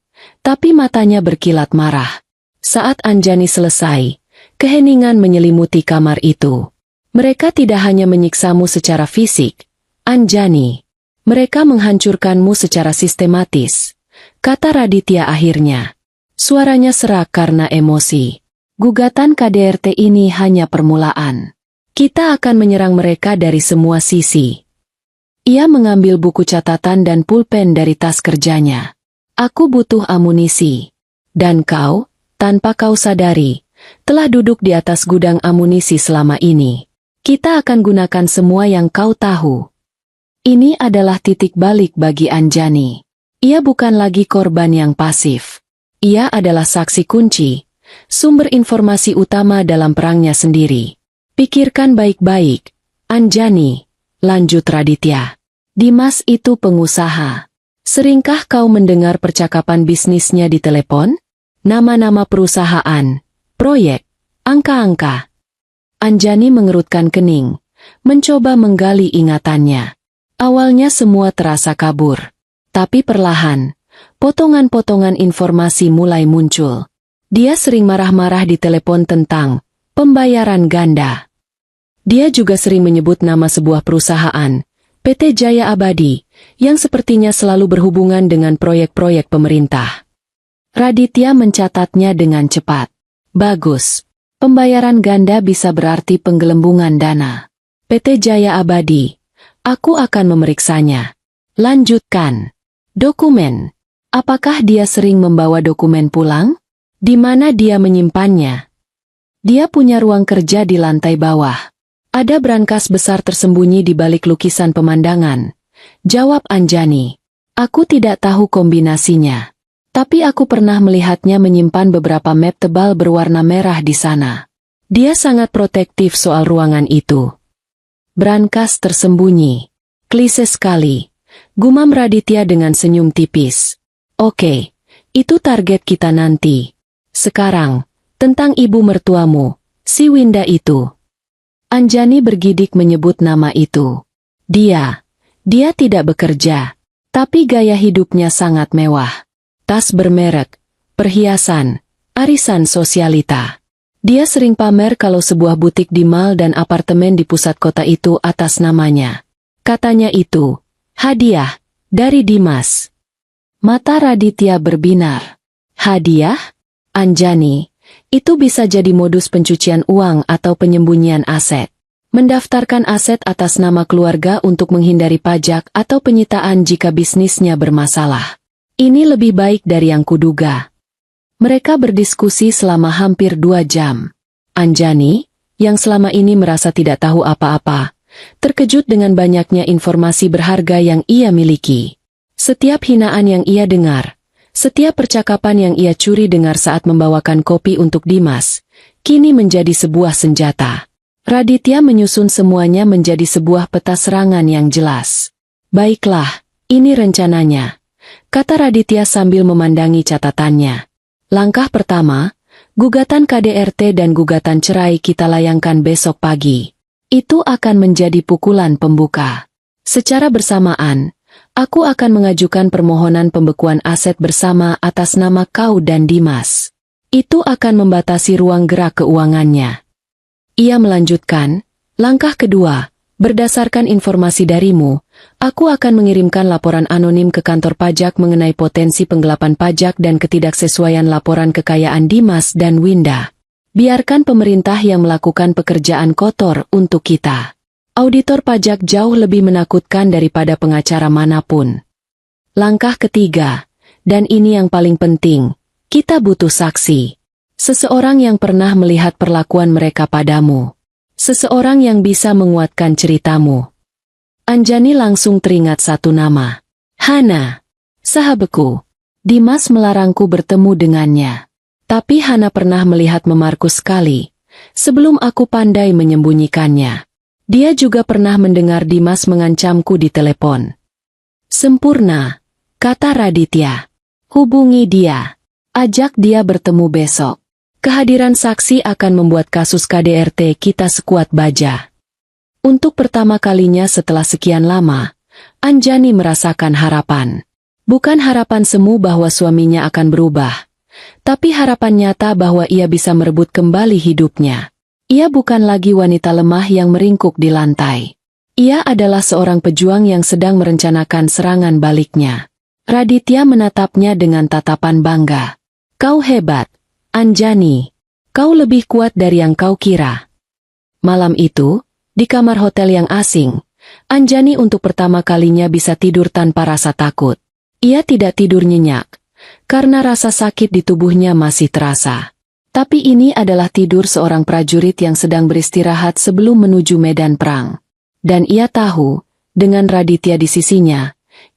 tapi matanya berkilat marah. Saat Anjani selesai, keheningan menyelimuti kamar itu. Mereka tidak hanya menyiksamu secara fisik, Anjani. Mereka menghancurkanmu secara sistematis, kata Raditya akhirnya. Suaranya serak karena emosi. Gugatan KDRT ini hanya permulaan. Kita akan menyerang mereka dari semua sisi. Ia mengambil buku catatan dan pulpen dari tas kerjanya. Aku butuh amunisi. Dan kau, tanpa kau sadari, telah duduk di atas gudang amunisi selama ini. Kita akan gunakan semua yang kau tahu. Ini adalah titik balik bagi Anjani. Ia bukan lagi korban yang pasif. Ia adalah saksi kunci, sumber informasi utama dalam perangnya sendiri. Pikirkan baik-baik, Anjani, lanjut Raditya. Dimas itu pengusaha. Seringkah kau mendengar percakapan bisnisnya di telepon? Nama-nama perusahaan, proyek, angka-angka. Anjani mengerutkan kening, mencoba menggali ingatannya. Awalnya semua terasa kabur. Tapi perlahan, potongan-potongan informasi mulai muncul. Dia sering marah-marah di telepon tentang pembayaran ganda. Dia juga sering menyebut nama sebuah perusahaan, PT Jaya Abadi, yang sepertinya selalu berhubungan dengan proyek-proyek pemerintah. Raditya mencatatnya dengan cepat. Bagus. Pembayaran ganda bisa berarti penggelembungan dana. PT Jaya Abadi. Aku akan memeriksanya. Lanjutkan. Dokumen. Apakah dia sering membawa dokumen pulang? Di mana dia menyimpannya? Dia punya ruang kerja di lantai bawah. Ada brankas besar tersembunyi di balik lukisan pemandangan. Jawab Anjani. Aku tidak tahu kombinasinya. Tapi aku pernah melihatnya menyimpan beberapa map tebal berwarna merah di sana. Dia sangat protektif soal ruangan itu. Brankas tersembunyi. Klise sekali. Gumam Raditya dengan senyum tipis. Oke, itu target kita nanti. Sekarang, tentang ibu mertuamu, si Winda itu. Anjani bergidik menyebut nama itu. Dia tidak bekerja, tapi gaya hidupnya sangat mewah. Tas bermerek, perhiasan, arisan sosialita. Dia sering pamer kalau sebuah butik di mall dan apartemen di pusat kota itu atas namanya. Katanya itu, hadiah, dari Dimas. Mata Raditya berbinar. Hadiah? Anjani, itu bisa jadi modus pencucian uang atau penyembunyian aset. Mendaftarkan aset atas nama keluarga untuk menghindari pajak atau penyitaan jika bisnisnya bermasalah. Ini lebih baik dari yang kuduga. Mereka berdiskusi selama hampir 2 jam. Anjani, yang selama ini merasa tidak tahu apa-apa, terkejut dengan banyaknya informasi berharga yang ia miliki. Setiap hinaan yang ia dengar, setiap percakapan yang ia curi dengar saat membawakan kopi untuk Dimas, kini menjadi sebuah senjata. Raditya menyusun semuanya menjadi sebuah peta serangan yang jelas. Baiklah, ini rencananya, kata Raditya sambil memandangi catatannya. Langkah pertama, gugatan KDRT dan gugatan cerai kita layangkan besok pagi. Itu akan menjadi pukulan pembuka. Secara bersamaan, aku akan mengajukan permohonan pembekuan aset bersama atas nama kau dan Dimas. Itu akan membatasi ruang gerak keuangannya. Ia melanjutkan, langkah kedua, berdasarkan informasi darimu, aku akan mengirimkan laporan anonim ke kantor pajak mengenai potensi penggelapan pajak dan ketidaksesuaian laporan kekayaan Dimas dan Winda. Biarkan pemerintah yang melakukan pekerjaan kotor untuk kita. Auditor pajak jauh lebih menakutkan daripada pengacara manapun. Langkah ketiga, dan ini yang paling penting, kita butuh saksi. Seseorang yang pernah melihat perlakuan mereka padamu. Seseorang yang bisa menguatkan ceritamu. Anjani langsung teringat satu nama. Hana. Sahabatku. Dimas melarangku bertemu dengannya. Tapi Hana pernah melihat memarku sekali, sebelum aku pandai menyembunyikannya. Dia juga pernah mendengar Dimas mengancamku di telepon. Sempurna, kata Raditya. Hubungi dia. Ajak dia bertemu besok. Kehadiran saksi akan membuat kasus KDRT kita sekuat baja. Untuk pertama kalinya setelah sekian lama, Anjani merasakan harapan. Bukan harapan semu bahwa suaminya akan berubah, tapi harapan nyata bahwa ia bisa merebut kembali hidupnya. Ia bukan lagi wanita lemah yang meringkuk di lantai. Ia adalah seorang pejuang yang sedang merencanakan serangan baliknya. Raditya menatapnya dengan tatapan bangga. Kau hebat, Anjani. Kau lebih kuat dari yang kau kira. Malam itu, di kamar hotel yang asing, Anjani untuk pertama kalinya bisa tidur tanpa rasa takut. Ia tidak tidur nyenyak, karena rasa sakit di tubuhnya masih terasa. Tapi ini adalah tidur seorang prajurit yang sedang beristirahat sebelum menuju medan perang. Dan ia tahu, dengan Raditya di sisinya,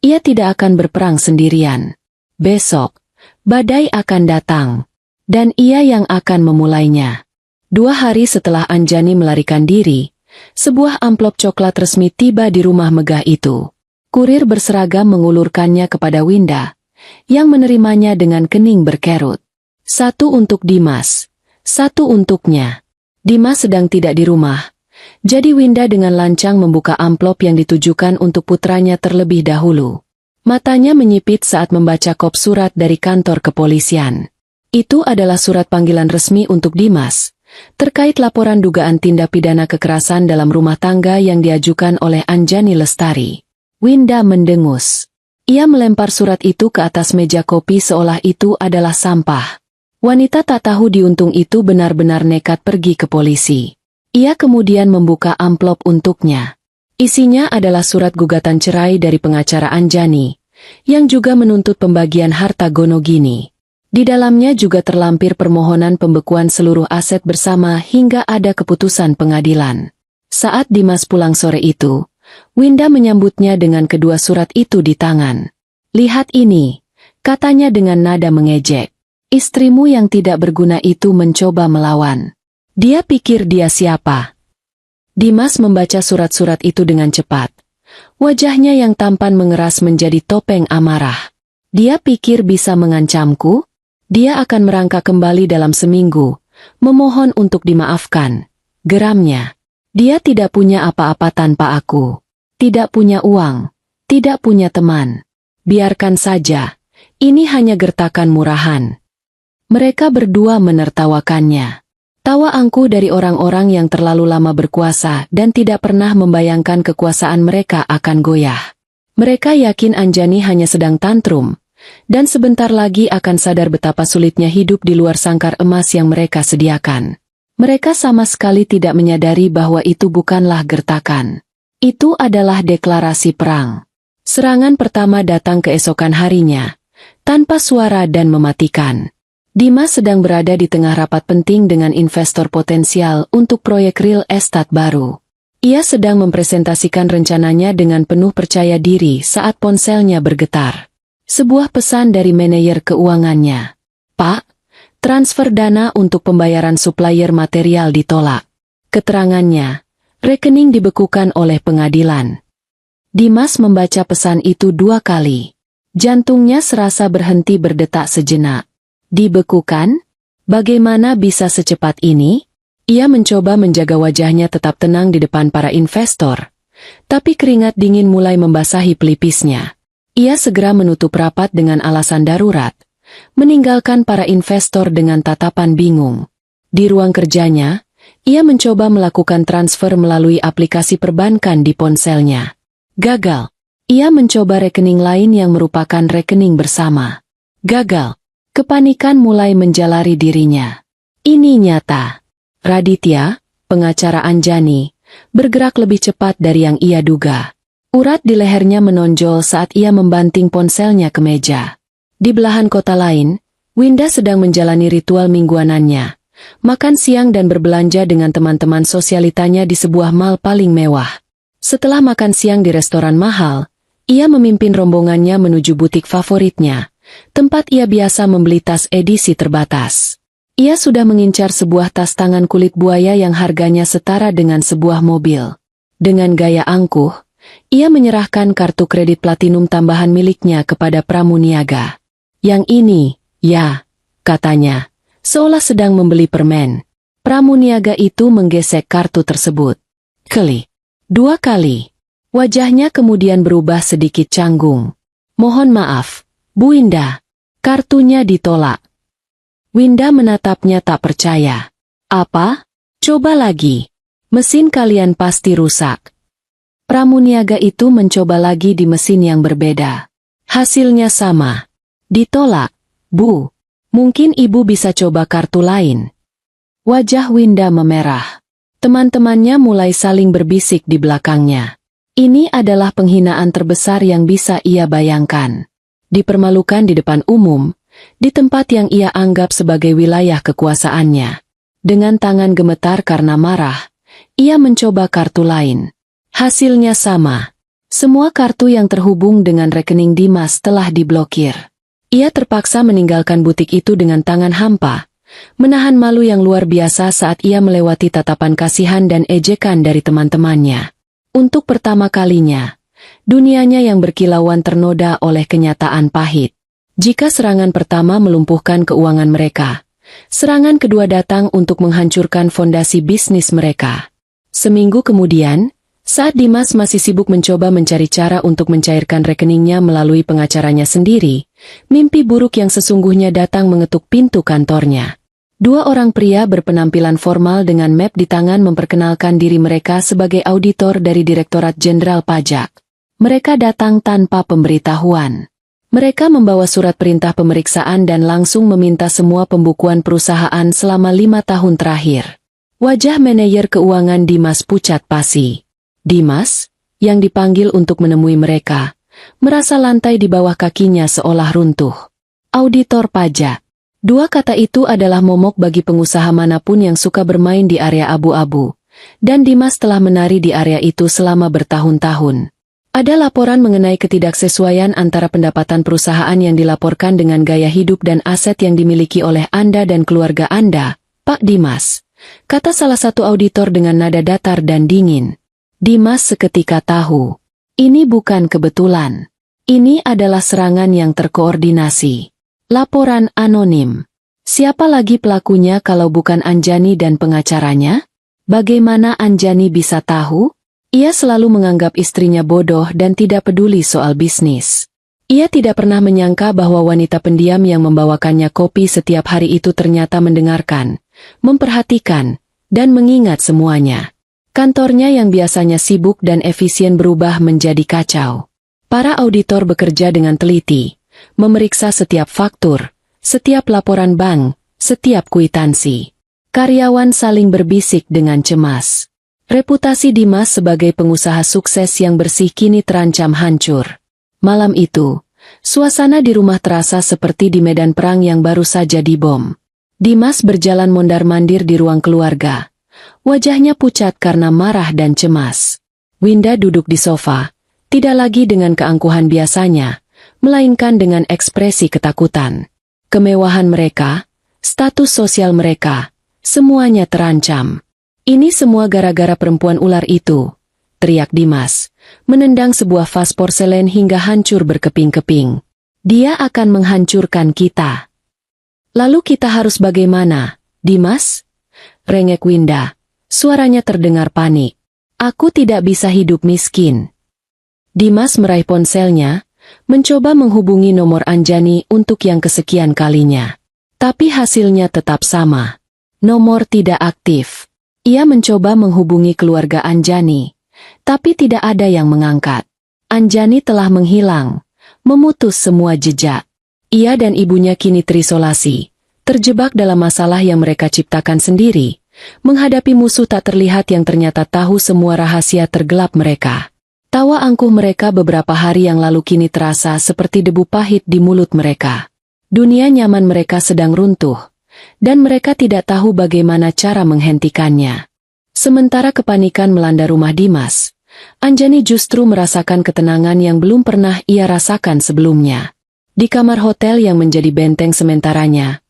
ia tidak akan berperang sendirian. Besok, badai akan datang, dan ia yang akan memulainya. 2 hari setelah Anjani melarikan diri, sebuah amplop coklat resmi tiba di rumah megah itu. Kurir berseragam mengulurkannya kepada Winda, yang menerimanya dengan kening berkerut. 1 untuk Dimas, 1 untuknya. Dimas sedang tidak di rumah, jadi Winda dengan lancang membuka amplop yang ditujukan untuk putranya terlebih dahulu. Matanya menyipit saat membaca kop surat dari kantor kepolisian. Itu adalah surat panggilan resmi untuk Dimas, terkait laporan dugaan tindak pidana kekerasan dalam rumah tangga yang diajukan oleh Anjani Lestari. Winda mendengus. Ia melempar surat itu ke atas meja kopi seolah itu adalah sampah. Wanita tak tahu diuntung itu benar-benar nekat pergi ke polisi. Ia kemudian membuka amplop untuknya. Isinya adalah surat gugatan cerai dari pengacara Anjani, yang juga menuntut pembagian harta gonogini. Di dalamnya juga terlampir permohonan pembekuan seluruh aset bersama hingga ada keputusan pengadilan. Saat Dimas pulang sore itu, Winda menyambutnya dengan kedua surat itu di tangan. "Lihat ini," katanya dengan nada mengejek. "Istrimu yang tidak berguna itu mencoba melawan. Dia pikir dia siapa?" Dimas membaca surat-surat itu dengan cepat. Wajahnya yang tampan mengeras menjadi topeng amarah. Dia pikir bisa mengancamku? Dia akan merangkak kembali dalam seminggu, memohon untuk dimaafkan. Geramnya. Dia tidak punya apa-apa tanpa aku. Tidak punya uang. Tidak punya teman. Biarkan saja. Ini hanya gertakan murahan. Mereka berdua menertawakannya. Tawa angkuh dari orang-orang yang terlalu lama berkuasa dan tidak pernah membayangkan kekuasaan mereka akan goyah. Mereka yakin Anjani hanya sedang tantrum, dan sebentar lagi akan sadar betapa sulitnya hidup di luar sangkar emas yang mereka sediakan. Mereka sama sekali tidak menyadari bahwa itu bukanlah gertakan. Itu adalah deklarasi perang. Serangan pertama datang keesokan harinya, tanpa suara dan mematikan. Dimas sedang berada di tengah rapat penting dengan investor potensial untuk proyek real estate baru. Ia sedang mempresentasikan rencananya dengan penuh percaya diri saat ponselnya bergetar. Sebuah pesan dari manajer keuangannya. "Pak, transfer dana untuk pembayaran supplier material ditolak." Keterangannya, rekening dibekukan oleh pengadilan. Dimas membaca pesan itu 2 kali. Jantungnya serasa berhenti berdetak sejenak. Dibekukan? Bagaimana bisa secepat ini? Ia mencoba menjaga wajahnya tetap tenang di depan para investor. Tapi keringat dingin mulai membasahi pelipisnya. Ia segera menutup rapat dengan alasan darurat, meninggalkan para investor dengan tatapan bingung. Di ruang kerjanya, ia mencoba melakukan transfer melalui aplikasi perbankan di ponselnya. Gagal. Ia mencoba rekening lain yang merupakan rekening bersama. Gagal. Kepanikan mulai menjalari dirinya. Ini nyata. Raditya, pengacara Anjani, bergerak lebih cepat dari yang ia duga. Urat di lehernya menonjol saat ia membanting ponselnya ke meja. Di belahan kota lain, Winda sedang menjalani ritual mingguanannya, makan siang dan berbelanja dengan teman-teman sosialitanya di sebuah mall paling mewah. Setelah makan siang di restoran mahal, ia memimpin rombongannya menuju butik favoritnya, tempat ia biasa membeli tas edisi terbatas. Ia sudah mengincar sebuah tas tangan kulit buaya yang harganya setara dengan sebuah mobil. Dengan gaya angkuh, ia menyerahkan kartu kredit platinum tambahan miliknya kepada pramuniaga. Yang ini, ya, katanya, seolah sedang membeli permen. Pramuniaga itu menggesek kartu tersebut. Kali. 2 kali. Wajahnya kemudian berubah sedikit canggung. Mohon maaf, Bu Winda. Kartunya ditolak. Winda menatapnya tak percaya. Apa? Coba lagi. Mesin kalian pasti rusak. Pramuniaga itu mencoba lagi di mesin yang berbeda. Hasilnya sama. Ditolak. Bu, mungkin ibu bisa coba kartu lain. Wajah Winda memerah. Teman-temannya mulai saling berbisik di belakangnya. Ini adalah penghinaan terbesar yang bisa ia bayangkan. Dipermalukan di depan umum, di tempat yang ia anggap sebagai wilayah kekuasaannya. Dengan tangan gemetar karena marah, ia mencoba kartu lain. Hasilnya sama. Semua kartu yang terhubung dengan rekening Dimas telah diblokir. Ia terpaksa meninggalkan butik itu dengan tangan hampa, menahan malu yang luar biasa saat ia melewati tatapan kasihan dan ejekan dari teman-temannya. Untuk pertama kalinya, dunianya yang berkilauan ternoda oleh kenyataan pahit. Jika serangan pertama melumpuhkan keuangan mereka, serangan kedua datang untuk menghancurkan fondasi bisnis mereka. Seminggu kemudian, saat Dimas masih sibuk mencoba mencari cara untuk mencairkan rekeningnya melalui pengacaranya sendiri, mimpi buruk yang sesungguhnya datang mengetuk pintu kantornya. 2 orang pria berpenampilan formal dengan map di tangan memperkenalkan diri mereka sebagai auditor dari Direktorat Jenderal Pajak. Mereka datang tanpa pemberitahuan. Mereka membawa surat perintah pemeriksaan dan langsung meminta semua pembukuan perusahaan selama 5 tahun terakhir. Wajah manajer keuangan Dimas pucat pasi. Dimas, yang dipanggil untuk menemui mereka, merasa lantai di bawah kakinya seolah runtuh. Auditor pajak. 2 kata itu adalah momok bagi pengusaha manapun yang suka bermain di area abu-abu, dan Dimas telah menari di area itu selama bertahun-tahun. Ada laporan mengenai ketidaksesuaian antara pendapatan perusahaan yang dilaporkan dengan gaya hidup dan aset yang dimiliki oleh Anda dan keluarga Anda, Pak Dimas, kata salah satu auditor dengan nada datar dan dingin. Dimas seketika tahu. Ini bukan kebetulan. Ini adalah serangan yang terkoordinasi. Laporan anonim. Siapa lagi pelakunya kalau bukan Anjani dan pengacaranya? Bagaimana Anjani bisa tahu? Ia selalu menganggap istrinya bodoh dan tidak peduli soal bisnis. Ia tidak pernah menyangka bahwa wanita pendiam yang membawakannya kopi setiap hari itu ternyata mendengarkan, memperhatikan, dan mengingat semuanya. Kantornya yang biasanya sibuk dan efisien berubah menjadi kacau. Para auditor bekerja dengan teliti, memeriksa setiap faktur, setiap laporan bank, setiap kwitansi. Karyawan saling berbisik dengan cemas. Reputasi Dimas sebagai pengusaha sukses yang bersih kini terancam hancur. Malam itu, suasana di rumah terasa seperti di medan perang yang baru saja dibom. Dimas berjalan mondar-mandir di ruang keluarga. Wajahnya pucat karena marah dan cemas. Winda duduk di sofa, tidak lagi dengan keangkuhan biasanya, melainkan dengan ekspresi ketakutan. Kemewahan mereka, status sosial mereka, semuanya terancam. Ini semua gara-gara perempuan ular itu, teriak Dimas, menendang sebuah vas porselen hingga hancur berkeping-keping. Dia akan menghancurkan kita. Lalu kita harus bagaimana, Dimas? Rengek Winda, suaranya terdengar panik. Aku tidak bisa hidup miskin. Dimas meraih ponselnya, mencoba menghubungi nomor Anjani untuk yang kesekian kalinya. Tapi hasilnya tetap sama. Nomor tidak aktif. Ia mencoba menghubungi keluarga Anjani, tapi tidak ada yang mengangkat. Anjani telah menghilang, memutus semua jejak. Ia dan ibunya kini terisolasi, terjebak dalam masalah yang mereka ciptakan sendiri, menghadapi musuh tak terlihat yang ternyata tahu semua rahasia tergelap mereka. Tawa angkuh mereka beberapa hari yang lalu kini terasa seperti debu pahit di mulut mereka. Dunia nyaman mereka sedang runtuh, dan mereka tidak tahu bagaimana cara menghentikannya. Sementara kepanikan melanda rumah Dimas, Anjani justru merasakan ketenangan yang belum pernah ia rasakan sebelumnya. Di kamar hotel yang menjadi benteng sementaranya,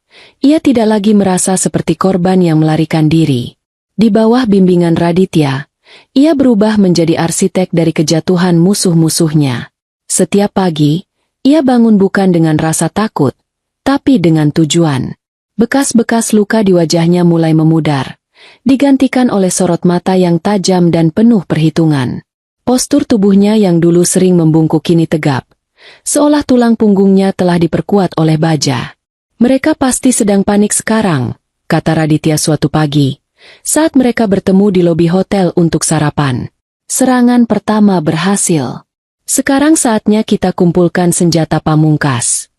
ia tidak lagi merasa seperti korban yang melarikan diri. Di bawah bimbingan Raditya, ia berubah menjadi arsitek dari kejatuhan musuh-musuhnya. Setiap pagi, Ia bangun bukan dengan rasa takut, tapi dengan tujuan. Bekas-bekas luka di wajahnya mulai memudar, digantikan oleh sorot mata yang tajam dan penuh perhitungan. Postur tubuhnya yang dulu sering membungkuk kini tegap, seolah tulang punggungnya telah diperkuat oleh baja. Mereka pasti sedang panik sekarang, kata Raditya suatu pagi, saat mereka bertemu di lobi hotel untuk sarapan. Serangan pertama berhasil. Sekarang saatnya kita kumpulkan senjata pamungkas.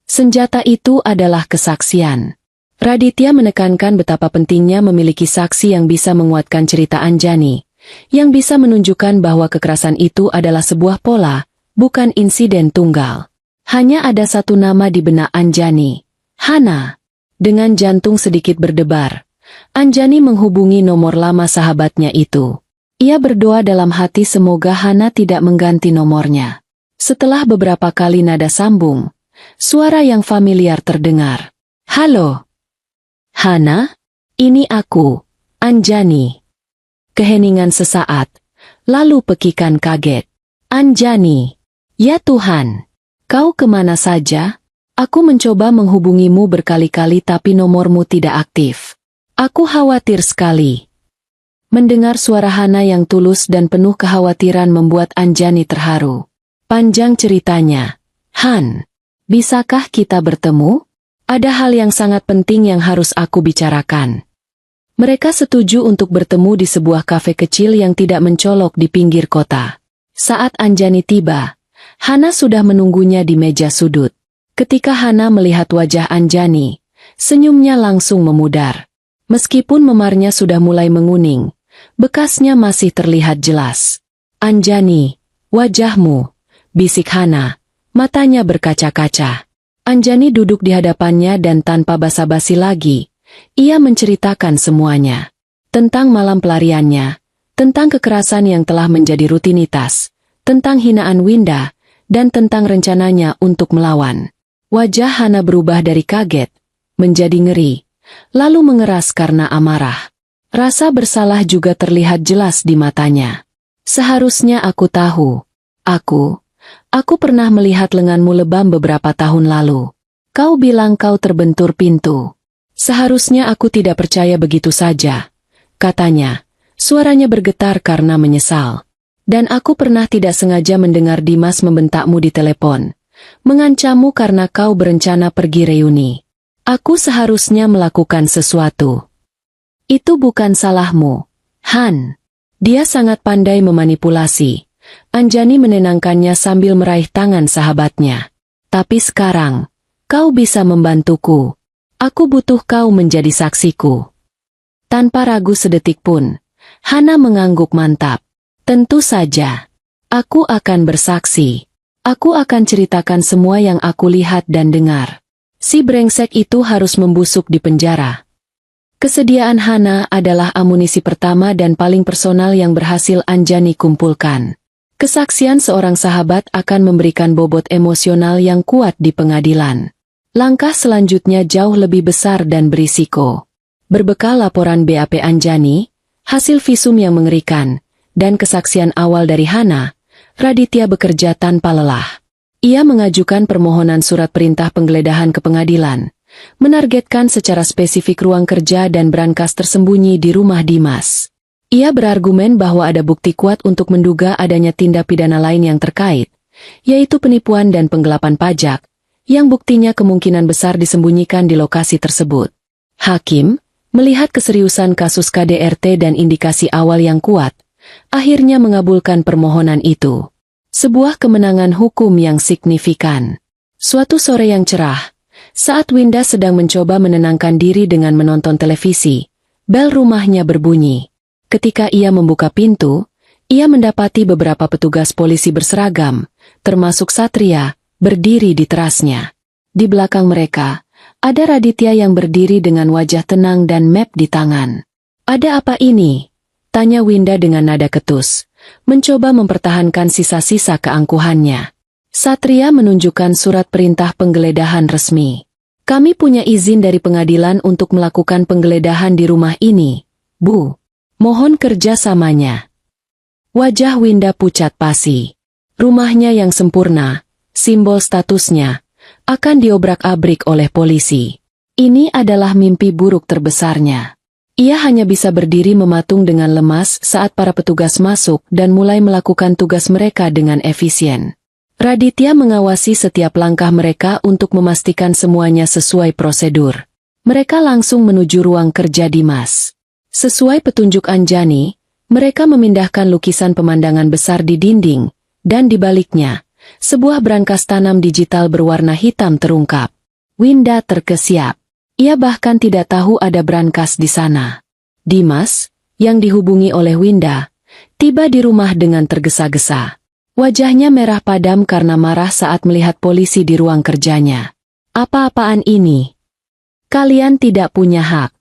Senjata itu adalah kesaksian. Raditya menekankan betapa pentingnya memiliki saksi yang bisa menguatkan cerita Anjani, yang bisa menunjukkan bahwa kekerasan itu adalah sebuah pola, bukan insiden tunggal. Hanya ada satu nama di benak Anjani, Hana. Dengan jantung sedikit berdebar, Anjani menghubungi nomor lama sahabatnya itu. Ia berdoa dalam hati semoga Hana tidak mengganti nomornya. Setelah beberapa kali nada sambung, suara yang familiar terdengar. Halo? Hana? Ini aku, Anjani. Keheningan sesaat, lalu pekikan kaget. Anjani. Ya Tuhan. Kau kemana saja? Aku mencoba menghubungimu berkali-kali tapi nomormu tidak aktif. Aku khawatir sekali. Mendengar suara Hana yang tulus dan penuh kekhawatiran membuat Anjani terharu. Panjang ceritanya. Han, bisakah kita bertemu? Ada hal yang sangat penting yang harus aku bicarakan. Mereka setuju untuk bertemu di sebuah kafe kecil yang tidak mencolok di pinggir kota. Saat Anjani tiba, Hana sudah menunggunya di meja sudut. Ketika Hana melihat wajah Anjani, senyumnya langsung memudar. Meskipun memarnya sudah mulai menguning, bekasnya masih terlihat jelas. Anjani, wajahmu, bisik Hana, matanya berkaca-kaca. Anjani duduk di hadapannya dan tanpa basa-basi lagi, ia menceritakan semuanya. Tentang malam pelariannya, tentang kekerasan yang telah menjadi rutinitas, tentang hinaan Winda, dan tentang rencananya untuk melawan. Wajah Hana berubah dari kaget, menjadi ngeri, lalu mengeras karena amarah. Rasa bersalah juga terlihat jelas di matanya. Seharusnya aku tahu. Aku pernah melihat lenganmu lebam beberapa tahun lalu. Kau bilang kau terbentur pintu. Seharusnya aku tidak percaya begitu saja, katanya. Suaranya bergetar karena menyesal. Dan aku pernah tidak sengaja mendengar Dimas membentakmu di telepon, mengancammu karena kau berencana pergi reuni. Aku seharusnya melakukan sesuatu. Itu bukan salahmu, Han. Dia sangat pandai memanipulasi. Anjani menenangkannya sambil meraih tangan sahabatnya. Tapi sekarang, kau bisa membantuku. Aku butuh kau menjadi saksiku. Tanpa ragu sedetik pun, Hana mengangguk mantap. Tentu saja. Aku akan bersaksi. Aku akan ceritakan semua yang aku lihat dan dengar. Si brengsek itu harus membusuk di penjara. Kesediaan Hana adalah amunisi pertama dan paling personal yang berhasil Anjani kumpulkan. Kesaksian seorang sahabat akan memberikan bobot emosional yang kuat di pengadilan. Langkah selanjutnya jauh lebih besar dan berisiko. Berbekal laporan BAP Anjani, hasil visum yang mengerikan, dan kesaksian awal dari Hana, Raditya bekerja tanpa lelah. Ia mengajukan permohonan surat perintah penggeledahan ke pengadilan, menargetkan secara spesifik ruang kerja dan brankas tersembunyi di rumah Dimas. Ia berargumen bahwa ada bukti kuat untuk menduga adanya tindak pidana lain yang terkait, yaitu penipuan dan penggelapan pajak, yang buktinya kemungkinan besar disembunyikan di lokasi tersebut. Hakim, melihat keseriusan kasus KDRT dan indikasi awal yang kuat, akhirnya mengabulkan permohonan itu. Sebuah kemenangan hukum yang signifikan. Suatu sore yang cerah, saat Winda sedang mencoba menenangkan diri dengan menonton televisi, bel rumahnya berbunyi. Ketika ia membuka pintu, ia mendapati beberapa petugas polisi berseragam, termasuk Satria, berdiri di terasnya. Di belakang mereka, ada Raditya yang berdiri dengan wajah tenang dan map di tangan. "Ada apa ini?" tanya Winda dengan nada ketus, mencoba mempertahankan sisa-sisa keangkuhannya. Satria menunjukkan surat perintah penggeledahan resmi. "Kami punya izin dari pengadilan untuk melakukan penggeledahan di rumah ini, Bu. Mohon kerjasamanya." Wajah Winda pucat pasi. Rumahnya yang sempurna, simbol statusnya, akan diobrak-abrik oleh polisi. Ini adalah mimpi buruk terbesarnya. Ia hanya bisa berdiri mematung dengan lemas saat para petugas masuk dan mulai melakukan tugas mereka dengan efisien. Raditya mengawasi setiap langkah mereka untuk memastikan semuanya sesuai prosedur. Mereka langsung menuju ruang kerja Dimas. Sesuai petunjuk Anjani, mereka memindahkan lukisan pemandangan besar di dinding, dan di baliknya, sebuah brankas tanam digital berwarna hitam terungkap. Winda terkesiap. Ia bahkan tidak tahu ada brankas di sana. Dimas, yang dihubungi oleh Winda, tiba di rumah dengan tergesa-gesa. Wajahnya merah padam karena marah saat melihat polisi di ruang kerjanya. Apa-apaan ini? Kalian tidak punya hak.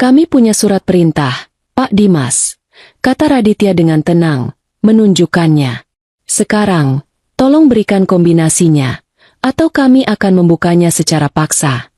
Kami punya surat perintah, Pak Dimas, kata Raditya dengan tenang, menunjukkannya. Sekarang, tolong berikan kombinasinya, atau kami akan membukanya secara paksa.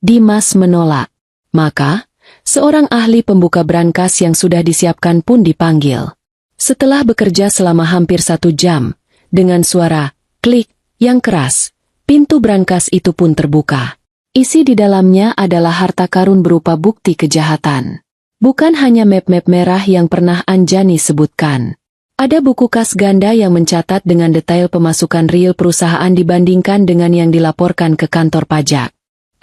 Dimas menolak. Maka, seorang ahli pembuka brankas yang sudah disiapkan pun dipanggil. Setelah bekerja selama hampir 1 jam, dengan suara klik yang keras, pintu brankas itu pun terbuka. Isi di dalamnya adalah harta karun berupa bukti kejahatan. Bukan hanya map-map merah yang pernah Anjani sebutkan. Ada buku kas ganda yang mencatat dengan detail pemasukan real perusahaan dibandingkan dengan yang dilaporkan ke kantor pajak.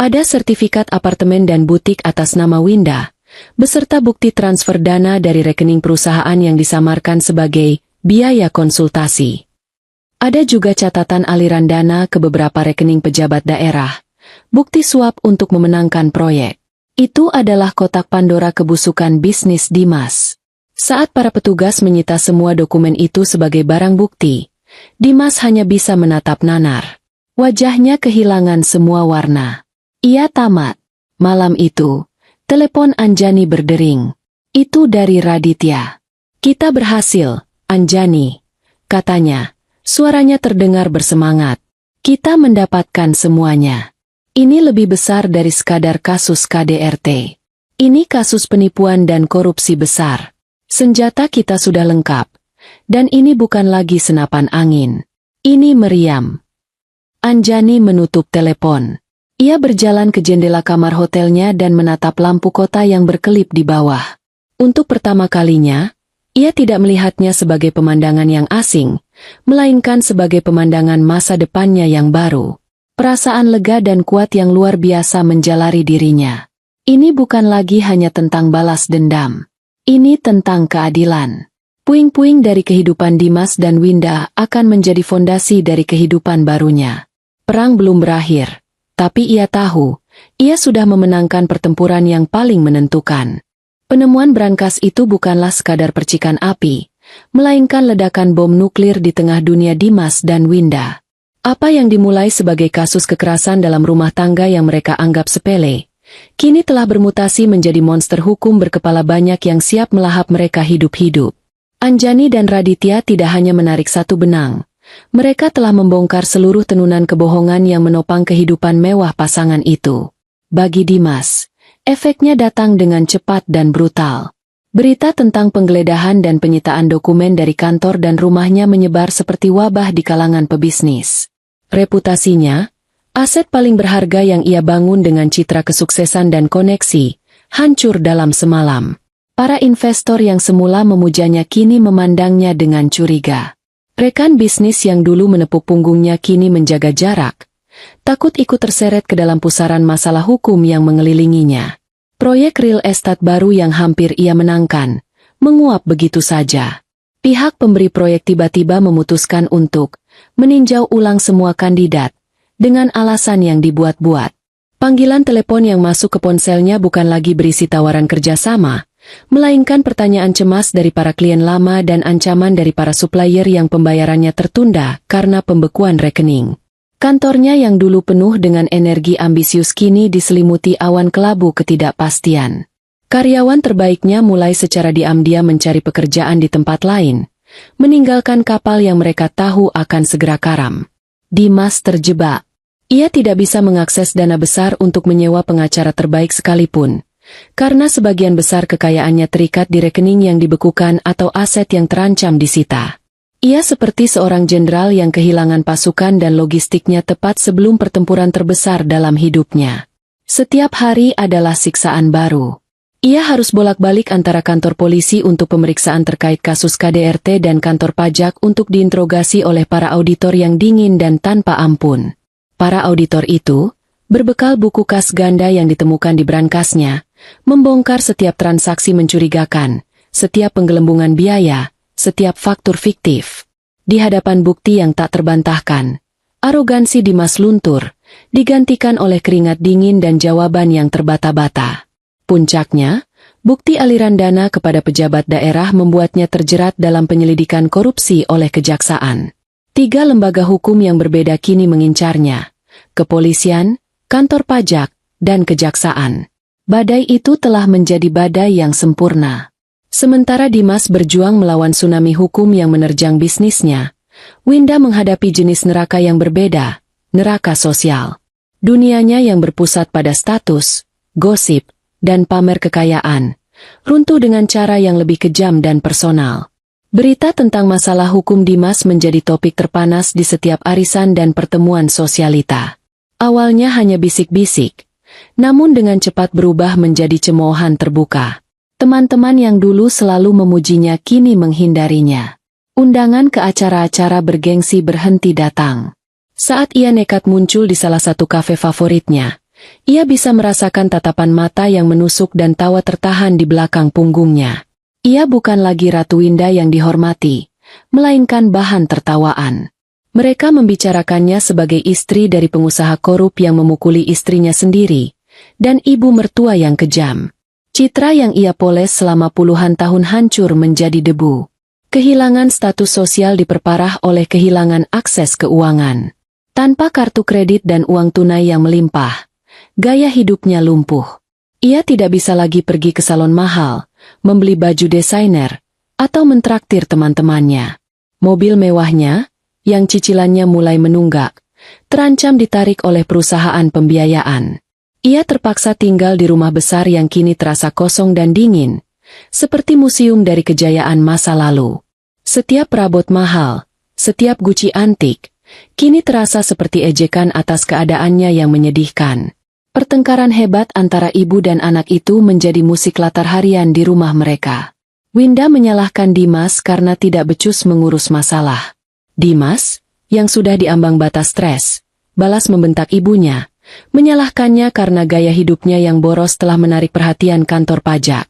Ada sertifikat apartemen dan butik atas nama Winda, beserta bukti transfer dana dari rekening perusahaan yang disamarkan sebagai biaya konsultasi. Ada juga catatan aliran dana ke beberapa rekening pejabat daerah, bukti suap untuk memenangkan proyek. Itu adalah kotak Pandora kebusukan bisnis Dimas. Saat para petugas menyita semua dokumen itu sebagai barang bukti, Dimas hanya bisa menatap nanar. Wajahnya kehilangan semua warna. Ia tamat. Malam itu, telepon Anjani berdering. Itu dari Raditya. Kita berhasil, Anjani, katanya. Suaranya terdengar bersemangat. Kita mendapatkan semuanya. Ini lebih besar dari sekadar kasus KDRT. Ini kasus penipuan dan korupsi besar. Senjata kita sudah lengkap. Dan ini bukan lagi senapan angin. Ini meriam. Anjani menutup telepon. Ia berjalan ke jendela kamar hotelnya dan menatap lampu kota yang berkelip di bawah. Untuk pertama kalinya, ia tidak melihatnya sebagai pemandangan yang asing, melainkan sebagai pemandangan masa depannya yang baru. Perasaan lega dan kuat yang luar biasa menjalari dirinya. Ini bukan lagi hanya tentang balas dendam. Ini tentang keadilan. Puing-puing dari kehidupan Dimas dan Winda akan menjadi fondasi dari kehidupan barunya. Perang belum berakhir, tapi ia tahu, ia sudah memenangkan pertempuran yang paling menentukan. Penemuan brankas itu bukanlah sekadar percikan api, melainkan ledakan bom nuklir di tengah dunia Dimas dan Winda. Apa yang dimulai sebagai kasus kekerasan dalam rumah tangga yang mereka anggap sepele, kini telah bermutasi menjadi monster hukum berkepala banyak yang siap melahap mereka hidup-hidup. Anjani dan Raditya tidak hanya menarik satu benang, mereka telah membongkar seluruh tenunan kebohongan yang menopang kehidupan mewah pasangan itu. Bagi Dimas, efeknya datang dengan cepat dan brutal. Berita tentang penggeledahan dan penyitaan dokumen dari kantor dan rumahnya menyebar seperti wabah di kalangan pebisnis. Reputasinya, aset paling berharga yang ia bangun dengan citra kesuksesan dan koneksi, hancur dalam semalam. Para investor yang semula memujanya kini memandangnya dengan curiga. Rekan bisnis yang dulu menepuk punggungnya kini menjaga jarak, takut ikut terseret ke dalam pusaran masalah hukum yang mengelilinginya. Proyek real estate baru yang hampir ia menangkan, menguap begitu saja. Pihak pemberi proyek tiba-tiba memutuskan untuk meninjau ulang semua kandidat, dengan alasan yang dibuat-buat. Panggilan telepon yang masuk ke ponselnya bukan lagi berisi tawaran kerjasama, melainkan pertanyaan cemas dari para klien lama dan ancaman dari para supplier yang pembayarannya tertunda karena pembekuan rekening. Kantornya yang dulu penuh dengan energi ambisius kini diselimuti awan kelabu ketidakpastian. Karyawan terbaiknya mulai secara diam-diam mencari pekerjaan di tempat lain, meninggalkan kapal yang mereka tahu akan segera karam. Dimas terjebak. Ia tidak bisa mengakses dana besar untuk menyewa pengacara terbaik sekalipun, karena sebagian besar kekayaannya terikat di rekening yang dibekukan atau aset yang terancam disita. Ia seperti seorang jenderal yang kehilangan pasukan dan logistiknya tepat sebelum pertempuran terbesar dalam hidupnya. Setiap hari adalah siksaan baru. Ia harus bolak-balik antara kantor polisi untuk pemeriksaan terkait kasus KDRT dan kantor pajak untuk diinterogasi oleh para auditor yang dingin dan tanpa ampun. Para auditor itu, berbekal buku kas ganda yang ditemukan di brankasnya, membongkar setiap transaksi mencurigakan, setiap penggelembungan biaya, setiap faktur fiktif. Di hadapan bukti yang tak terbantahkan, arogansi Dimas luntur, digantikan oleh keringat dingin dan jawaban yang terbata-bata. Puncaknya, bukti aliran dana kepada pejabat daerah membuatnya terjerat dalam penyelidikan korupsi oleh kejaksaan. 3 lembaga hukum yang berbeda kini mengincarnya: kepolisian, kantor pajak, dan kejaksaan. Badai itu telah menjadi badai yang sempurna. Sementara Dimas berjuang melawan tsunami hukum yang menerjang bisnisnya, Winda menghadapi jenis neraka yang berbeda, neraka sosial. Dunianya yang berpusat pada status, gosip, dan pamer kekayaan, runtuh dengan cara yang lebih kejam dan personal. Berita tentang masalah hukum Dimas menjadi topik terpanas di setiap arisan dan pertemuan sosialita. Awalnya hanya bisik-bisik, namun dengan cepat berubah menjadi cemoohan terbuka. Teman-teman yang dulu selalu memujinya kini menghindarinya. Undangan ke acara-acara bergengsi berhenti datang. Saat ia nekat muncul di salah satu kafe favoritnya, ia bisa merasakan tatapan mata yang menusuk dan tawa tertahan di belakang punggungnya. Ia bukan lagi Ratu Winda yang dihormati, melainkan bahan tertawaan. Mereka membicarakannya sebagai istri dari pengusaha korup yang memukuli istrinya sendiri, dan ibu mertua yang kejam. Citra yang ia poles selama puluhan tahun hancur menjadi debu. Kehilangan status sosial diperparah oleh kehilangan akses keuangan. Tanpa kartu kredit dan uang tunai yang melimpah, gaya hidupnya lumpuh. Ia tidak bisa lagi pergi ke salon mahal, membeli baju desainer, atau mentraktir teman-temannya. Mobil mewahnya, yang cicilannya mulai menunggak, terancam ditarik oleh perusahaan pembiayaan. Ia terpaksa tinggal di rumah besar yang kini terasa kosong dan dingin, seperti museum dari kejayaan masa lalu. Setiap perabot mahal, setiap guci antik, kini terasa seperti ejekan atas keadaannya yang menyedihkan. Pertengkaran hebat antara ibu dan anak itu menjadi musik latar harian di rumah mereka. Winda menyalahkan Dimas karena tidak becus mengurus masalah. Dimas, yang sudah diambang batas stres, balas membentak ibunya, menyalahkannya karena gaya hidupnya yang boros telah menarik perhatian kantor pajak.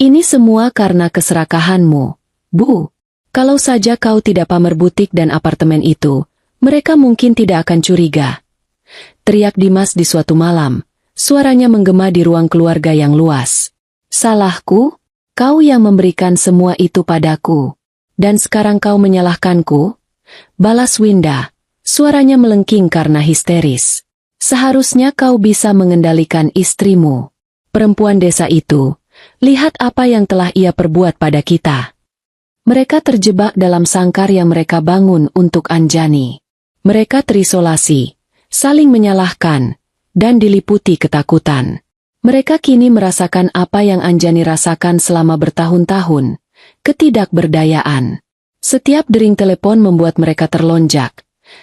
Ini semua karena keserakahanmu, Bu. Kalau saja kau tidak pamer butik dan apartemen itu, mereka mungkin tidak akan curiga. Teriak Dimas di suatu malam, suaranya menggema di ruang keluarga yang luas. Salahku? Kau yang memberikan semua itu padaku. Dan sekarang kau menyalahkanku? Balas Winda, suaranya melengking karena histeris. Seharusnya kau bisa mengendalikan istrimu. Perempuan desa itu, lihat apa yang telah ia perbuat pada kita. Mereka terjebak dalam sangkar yang mereka bangun untuk Anjani. Mereka terisolasi, saling menyalahkan, dan diliputi ketakutan. Mereka kini merasakan apa yang Anjani rasakan selama bertahun-tahun, ketidakberdayaan. Setiap dering telepon membuat mereka terlonjak.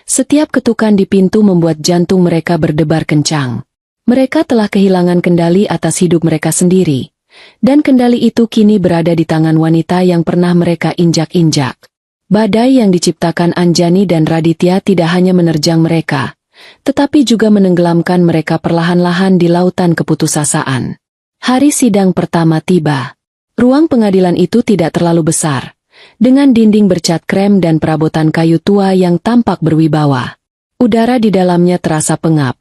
Setiap ketukan di pintu membuat jantung mereka berdebar kencang. Mereka telah kehilangan kendali atas hidup mereka sendiri. Dan kendali itu kini berada di tangan wanita yang pernah mereka injak-injak. Badai yang diciptakan Anjani dan Raditya tidak hanya menerjang mereka, tetapi juga menenggelamkan mereka perlahan-lahan di lautan keputusasaan. Hari sidang pertama tiba. Ruang pengadilan itu tidak terlalu besar, dengan dinding bercat krem dan perabotan kayu tua yang tampak berwibawa. Udara di dalamnya terasa pengap,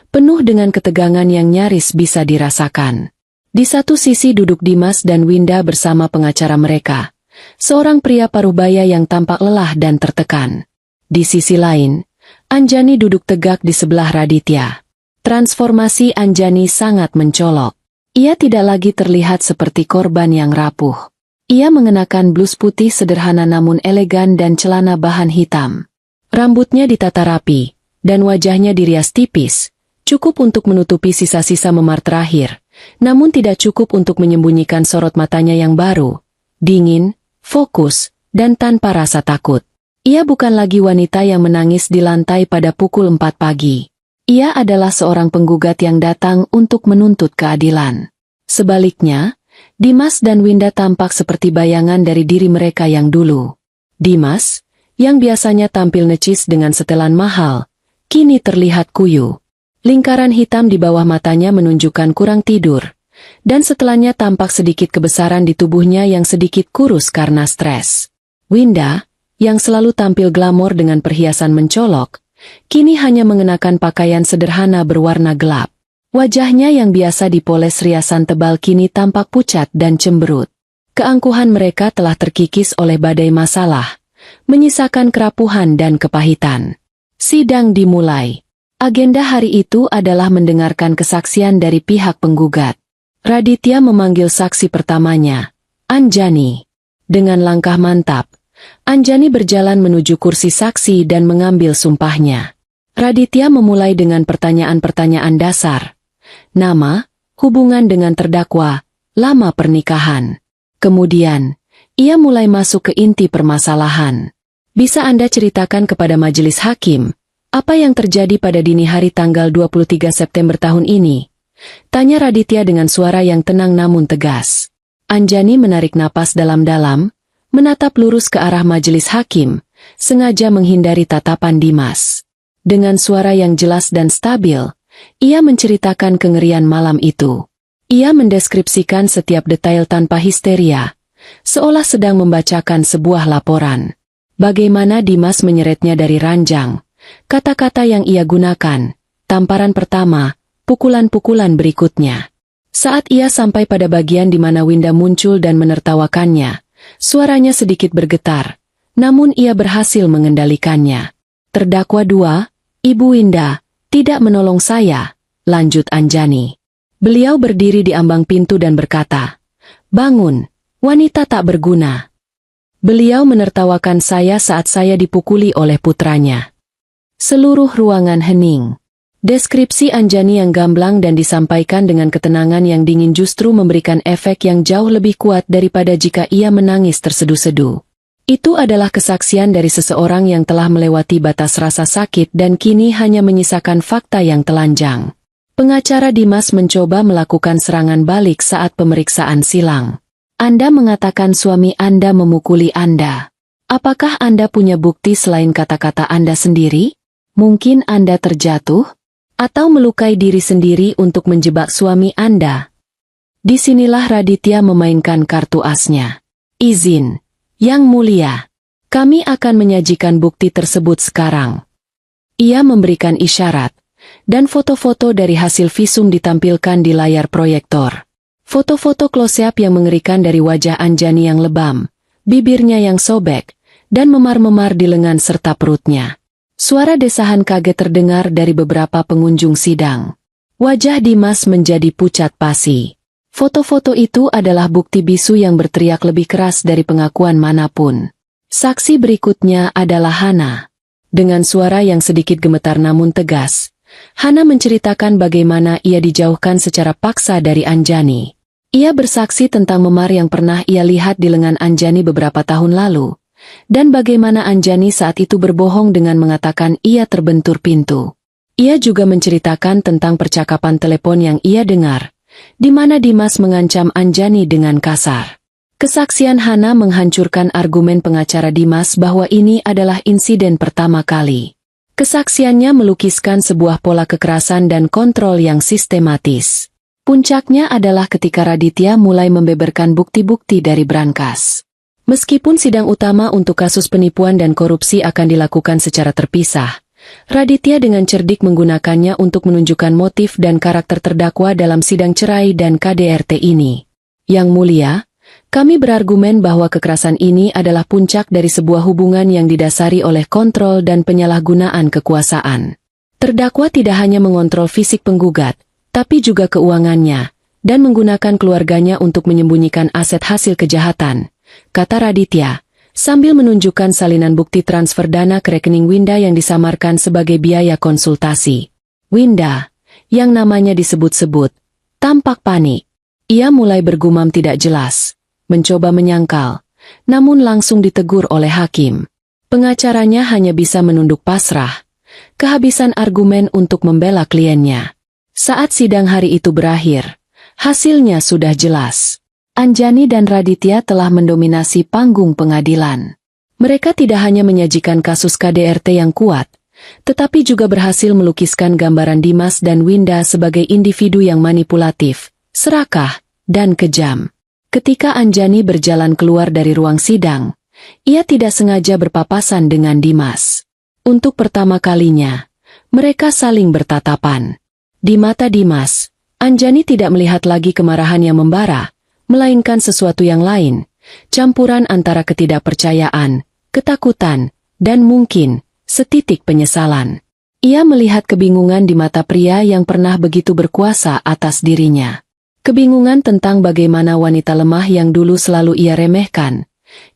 penuh dengan ketegangan yang nyaris bisa dirasakan. Di satu sisi duduk Dimas dan Winda bersama pengacara mereka, seorang pria parubaya yang tampak lelah dan tertekan. Di sisi lain, Anjani duduk tegak di sebelah Raditya. Transformasi Anjani sangat mencolok. Ia tidak lagi terlihat seperti korban yang rapuh. Ia mengenakan blus putih sederhana namun elegan dan celana bahan hitam. Rambutnya ditata rapi, dan wajahnya dirias tipis, cukup untuk menutupi sisa-sisa memar terakhir. Namun tidak cukup untuk menyembunyikan sorot matanya yang baru, dingin, fokus, dan tanpa rasa takut. Ia bukan lagi wanita yang menangis di lantai pada pukul 4 pagi. Ia adalah seorang penggugat yang datang untuk menuntut keadilan. Sebaliknya, Dimas dan Winda tampak seperti bayangan dari diri mereka yang dulu. Dimas, yang biasanya tampil necis dengan setelan mahal, kini terlihat kuyu. Lingkaran hitam di bawah matanya menunjukkan kurang tidur, dan setelannya tampak sedikit kebesaran di tubuhnya yang sedikit kurus karena stres. Winda, yang selalu tampil glamor dengan perhiasan mencolok, kini hanya mengenakan pakaian sederhana berwarna gelap. Wajahnya yang biasa dipoles riasan tebal kini tampak pucat dan cemberut. Keangkuhan mereka telah terkikis oleh badai masalah, menyisakan kerapuhan dan kepahitan. Sidang dimulai. Agenda hari itu adalah mendengarkan kesaksian dari pihak penggugat. Raditya memanggil saksi pertamanya, Anjani. Dengan langkah mantap, Anjani berjalan menuju kursi saksi dan mengambil sumpahnya. Raditya memulai dengan pertanyaan-pertanyaan dasar. Nama, hubungan dengan terdakwa, lama pernikahan. Kemudian, ia mulai masuk ke inti permasalahan. Bisa Anda ceritakan kepada majelis hakim, apa yang terjadi pada dini hari tanggal 23 September tahun ini? Tanya Raditya dengan suara yang tenang namun tegas. Anjani menarik napas dalam-dalam, menatap lurus ke arah majelis hakim, sengaja menghindari tatapan Dimas. Dengan suara yang jelas dan stabil, ia menceritakan kengerian malam itu. Ia mendeskripsikan setiap detail tanpa histeria, seolah sedang membacakan sebuah laporan. Bagaimana Dimas menyeretnya dari ranjang, kata-kata yang ia gunakan, tamparan pertama, pukulan-pukulan berikutnya. Saat ia sampai pada bagian di mana Winda muncul dan menertawakannya, suaranya sedikit bergetar, namun ia berhasil mengendalikannya. Terdakwa 2, Ibu Winda, tidak menolong saya, lanjut Anjani. Beliau berdiri di ambang pintu dan berkata, bangun, wanita tak berguna. Beliau menertawakan saya saat saya dipukuli oleh putranya. Seluruh ruangan hening. Deskripsi Anjani yang gamblang dan disampaikan dengan ketenangan yang dingin justru memberikan efek yang jauh lebih kuat daripada jika ia menangis tersedu-sedu. Itu adalah kesaksian dari seseorang yang telah melewati batas rasa sakit dan kini hanya menyisakan fakta yang telanjang. Pengacara Dimas mencoba melakukan serangan balik saat pemeriksaan silang. Anda mengatakan suami Anda memukuli Anda. Apakah Anda punya bukti selain kata-kata Anda sendiri? Mungkin Anda terjatuh? Atau melukai diri sendiri untuk menjebak suami Anda? Disinilah Raditya memainkan kartu asnya. Izin, Yang Mulia. Kami akan menyajikan bukti tersebut sekarang. Ia memberikan isyarat, dan foto-foto dari hasil visum ditampilkan di layar proyektor. Foto-foto close-up yang mengerikan dari wajah Anjani yang lebam, bibirnya yang sobek, dan memar-memar di lengan serta perutnya. Suara desahan kaget terdengar dari beberapa pengunjung sidang. Wajah Dimas menjadi pucat pasi. Foto-foto itu adalah bukti bisu yang berteriak lebih keras dari pengakuan manapun. Saksi berikutnya adalah Hana. Dengan suara yang sedikit gemetar namun tegas, Hana menceritakan bagaimana ia dijauhkan secara paksa dari Anjani. Ia bersaksi tentang memar yang pernah ia lihat di lengan Anjani beberapa tahun lalu, dan bagaimana Anjani saat itu berbohong dengan mengatakan ia terbentur pintu. Ia juga menceritakan tentang percakapan telepon yang ia dengar, di mana Dimas mengancam Anjani dengan kasar. Kesaksian Hana menghancurkan argumen pengacara Dimas bahwa ini adalah insiden pertama kali. Kesaksiannya melukiskan sebuah pola kekerasan dan kontrol yang sistematis. Puncaknya adalah ketika Raditya mulai membeberkan bukti-bukti dari brankas. Meskipun sidang utama untuk kasus penipuan dan korupsi akan dilakukan secara terpisah, Raditya dengan cerdik menggunakannya untuk menunjukkan motif dan karakter terdakwa dalam sidang cerai dan KDRT ini. Yang Mulia, kami berargumen bahwa kekerasan ini adalah puncak dari sebuah hubungan yang didasari oleh kontrol dan penyalahgunaan kekuasaan. Terdakwa tidak hanya mengontrol fisik penggugat, tapi juga keuangannya, dan menggunakan keluarganya untuk menyembunyikan aset hasil kejahatan, kata Raditya, sambil menunjukkan salinan bukti transfer dana ke rekening Winda yang disamarkan sebagai biaya konsultasi. Winda, yang namanya disebut-sebut, tampak panik. Ia mulai bergumam tidak jelas, mencoba menyangkal, namun langsung ditegur oleh hakim. Pengacaranya hanya bisa menunduk pasrah, kehabisan argumen untuk membela kliennya. Saat sidang hari itu berakhir, hasilnya sudah jelas. Anjani dan Raditya telah mendominasi panggung pengadilan. Mereka tidak hanya menyajikan kasus KDRT yang kuat, tetapi juga berhasil melukiskan gambaran Dimas dan Winda sebagai individu yang manipulatif, serakah, dan kejam. Ketika Anjani berjalan keluar dari ruang sidang, ia tidak sengaja berpapasan dengan Dimas. Untuk pertama kalinya, mereka saling bertatapan. Di mata Dimas, Anjani tidak melihat lagi kemarahan yang membara, melainkan sesuatu yang lain, campuran antara ketidakpercayaan, ketakutan, dan mungkin setitik penyesalan. Ia melihat kebingungan di mata pria yang pernah begitu berkuasa atas dirinya. Kebingungan tentang bagaimana wanita lemah yang dulu selalu ia remehkan,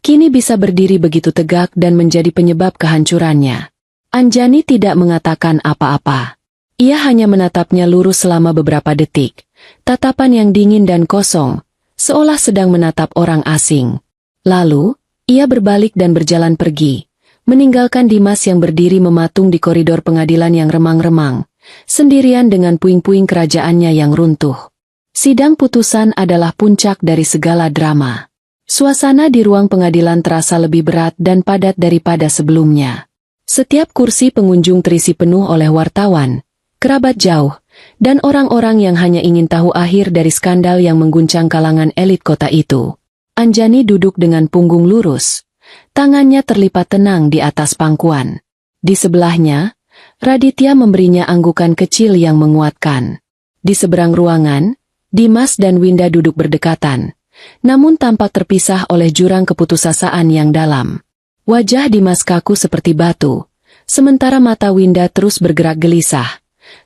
kini bisa berdiri begitu tegak dan menjadi penyebab kehancurannya. Anjani tidak mengatakan apa-apa. Ia hanya menatapnya lurus selama beberapa detik, tatapan yang dingin dan kosong, seolah sedang menatap orang asing. Lalu, ia berbalik dan berjalan pergi, meninggalkan Dimas yang berdiri mematung di koridor pengadilan yang remang-remang, sendirian dengan puing-puing kerajaannya yang runtuh. Sidang putusan adalah puncak dari segala drama. Suasana di ruang pengadilan terasa lebih berat dan padat daripada sebelumnya. Setiap kursi pengunjung terisi penuh oleh wartawan, kerabat jauh, dan orang-orang yang hanya ingin tahu akhir dari skandal yang mengguncang kalangan elit kota itu. Anjani duduk dengan punggung lurus, tangannya terlipat tenang di atas pangkuan. Di sebelahnya, Raditya memberinya anggukan kecil yang menguatkan. Di seberang ruangan, Dimas dan Winda duduk berdekatan, namun tampak terpisah oleh jurang keputusasaan yang dalam. Wajah Dimas kaku seperti batu, sementara mata Winda terus bergerak gelisah,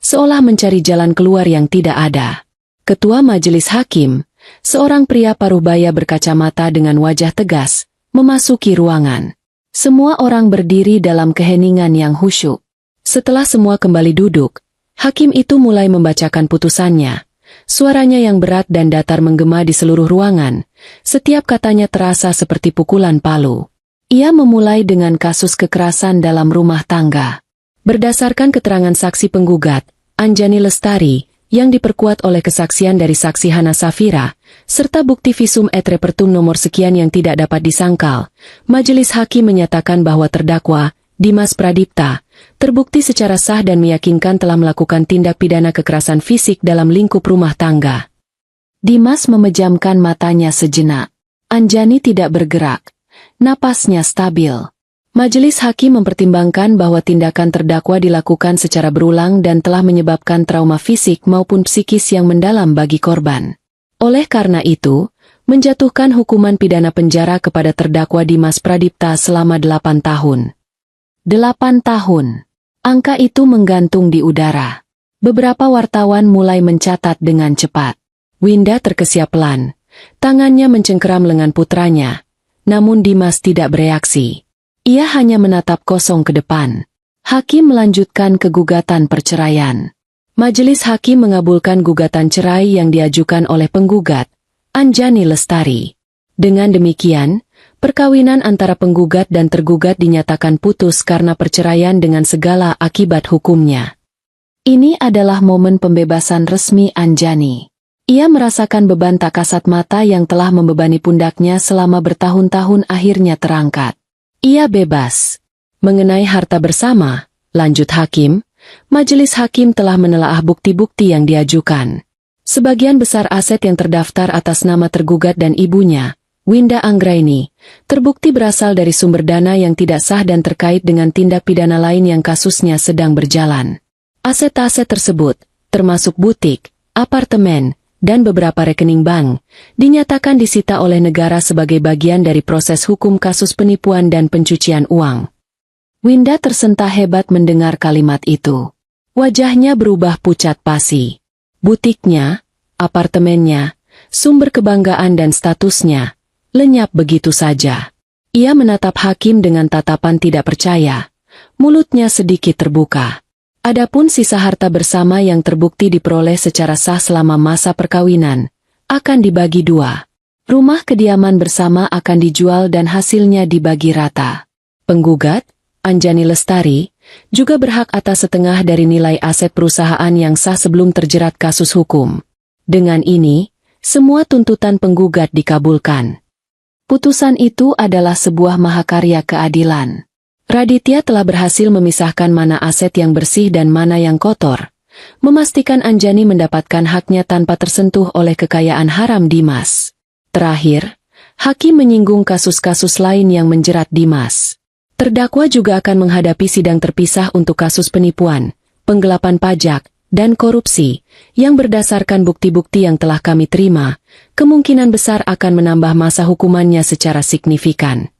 seolah mencari jalan keluar yang tidak ada. Ketua Majelis Hakim, seorang pria paruh baya berkacamata dengan wajah tegas, memasuki ruangan. Semua orang berdiri dalam keheningan yang khusyuk. Setelah semua kembali duduk, hakim itu mulai membacakan putusannya. Suaranya yang berat dan datar menggema di seluruh ruangan, setiap katanya terasa seperti pukulan palu. Ia memulai dengan kasus kekerasan dalam rumah tangga. Berdasarkan keterangan saksi penggugat, Anjani Lestari, yang diperkuat oleh kesaksian dari saksi Hana Safira, serta bukti visum et repertum nomor sekian yang tidak dapat disangkal, majelis hakim menyatakan bahwa terdakwa, Dimas Pradipta, terbukti secara sah dan meyakinkan telah melakukan tindak pidana kekerasan fisik dalam lingkup rumah tangga. Dimas memejamkan matanya sejenak. Anjani tidak bergerak. Napasnya stabil. Majelis hakim mempertimbangkan bahwa tindakan terdakwa dilakukan secara berulang dan telah menyebabkan trauma fisik maupun psikis yang mendalam bagi korban. Oleh karena itu, menjatuhkan hukuman pidana penjara kepada terdakwa Dimas Pradipta selama 8 tahun. 8 tahun. Angka itu menggantung di udara. Beberapa wartawan mulai mencatat dengan cepat. Winda terkesiap pelan. Tangannya mencengkeram lengan putranya. Namun Dimas tidak bereaksi. Ia hanya menatap kosong ke depan. Hakim melanjutkan ke gugatan perceraian. Majelis hakim mengabulkan gugatan cerai yang diajukan oleh penggugat, Anjani Lestari. Dengan demikian, perkawinan antara penggugat dan tergugat dinyatakan putus karena perceraian dengan segala akibat hukumnya. Ini adalah momen pembebasan resmi Anjani. Ia merasakan beban tak kasat mata yang telah membebani pundaknya selama bertahun-tahun akhirnya terangkat. Ia bebas. Mengenai harta bersama, lanjut hakim, majelis hakim telah menelaah bukti-bukti yang diajukan. Sebagian besar aset yang terdaftar atas nama tergugat dan ibunya, Winda Anggraini, terbukti berasal dari sumber dana yang tidak sah dan terkait dengan tindak pidana lain yang kasusnya sedang berjalan. Aset-aset tersebut, termasuk butik, apartemen, dan beberapa rekening bank, dinyatakan disita oleh negara sebagai bagian dari proses hukum kasus penipuan dan pencucian uang. Winda tersentak hebat mendengar kalimat itu. Wajahnya berubah pucat pasi. Butiknya, apartemennya, sumber kebanggaan dan statusnya, lenyap begitu saja. Ia menatap hakim dengan tatapan tidak percaya. Mulutnya sedikit terbuka. Adapun sisa harta bersama yang terbukti diperoleh secara sah selama masa perkawinan, akan dibagi 2. Rumah kediaman bersama akan dijual dan hasilnya dibagi rata. Penggugat, Anjani Lestari, juga berhak atas setengah dari nilai aset perusahaan yang sah sebelum terjerat kasus hukum. Dengan ini, semua tuntutan penggugat dikabulkan. Putusan itu adalah sebuah mahakarya keadilan. Raditya telah berhasil memisahkan mana aset yang bersih dan mana yang kotor, memastikan Anjani mendapatkan haknya tanpa tersentuh oleh kekayaan haram Dimas. Terakhir, hakim menyinggung kasus-kasus lain yang menjerat Dimas. Terdakwa juga akan menghadapi sidang terpisah untuk kasus penipuan, penggelapan pajak, dan korupsi, yang berdasarkan bukti-bukti yang telah kami terima, kemungkinan besar akan menambah masa hukumannya secara signifikan.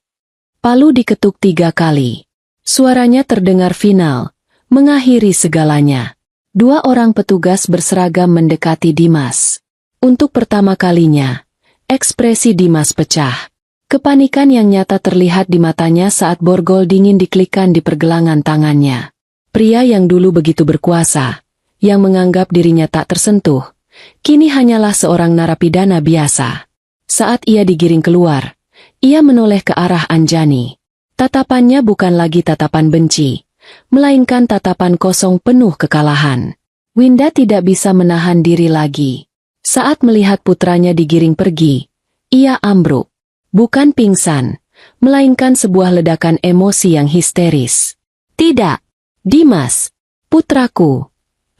Palu diketuk 3 kali. Suaranya terdengar final, mengakhiri segalanya. 2 orang petugas berseragam mendekati Dimas. Untuk pertama kalinya, ekspresi Dimas pecah. Kepanikan yang nyata terlihat di matanya saat borgol dingin diklikkan di pergelangan tangannya. Pria yang dulu begitu berkuasa, yang menganggap dirinya tak tersentuh, kini hanyalah seorang narapidana biasa. Saat ia digiring keluar, ia menoleh ke arah Anjani. Tatapannya bukan lagi tatapan benci, melainkan tatapan kosong penuh kekalahan. Winda tidak bisa menahan diri lagi. Saat melihat putranya digiring pergi, ia ambruk. Bukan pingsan, melainkan sebuah ledakan emosi yang histeris. "Tidak, Dimas, putraku!"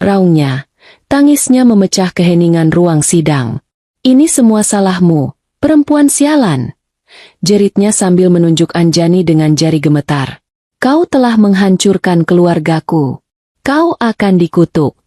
raungnya. Tangisnya memecah keheningan ruang sidang. "Ini semua salahmu, perempuan sialan!" jeritnya sambil menunjuk Anjani dengan jari gemetar. "Kau telah menghancurkan keluargaku. Kau akan dikutuk."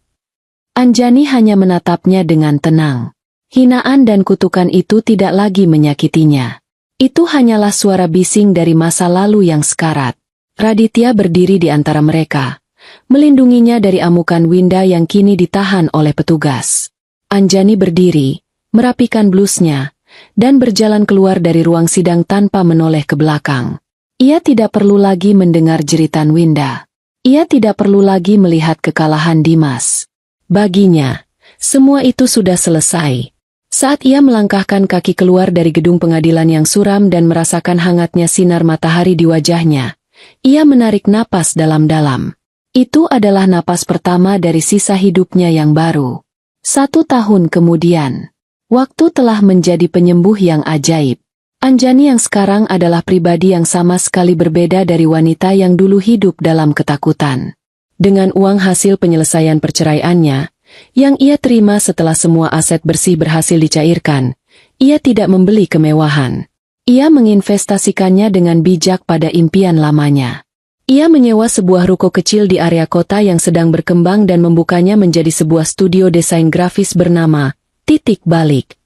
Anjani hanya menatapnya dengan tenang. Hinaan dan kutukan itu tidak lagi menyakitinya. Itu hanyalah suara bising dari masa lalu yang sekarat. Raditya berdiri di antara mereka, melindunginya dari amukan Winda yang kini ditahan oleh petugas. Anjani berdiri, merapikan blusnya, dan berjalan keluar dari ruang sidang tanpa menoleh ke belakang. Ia tidak perlu lagi mendengar jeritan Winda. Ia tidak perlu lagi melihat kekalahan Dimas. Baginya, semua itu sudah selesai. Saat ia melangkahkan kaki keluar dari gedung pengadilan yang suram dan merasakan hangatnya sinar matahari di wajahnya, ia menarik napas dalam-dalam. Itu adalah napas pertama dari sisa hidupnya yang baru. 1 tahun kemudian, waktu telah menjadi penyembuh yang ajaib. Anjani yang sekarang adalah pribadi yang sama sekali berbeda dari wanita yang dulu hidup dalam ketakutan. Dengan uang hasil penyelesaian perceraiannya, yang ia terima setelah semua aset bersih berhasil dicairkan, ia tidak membeli kemewahan. Ia menginvestasikannya dengan bijak pada impian lamanya. Ia menyewa sebuah ruko kecil di area kota yang sedang berkembang dan membukanya menjadi sebuah studio desain grafis bernama Titik Balik.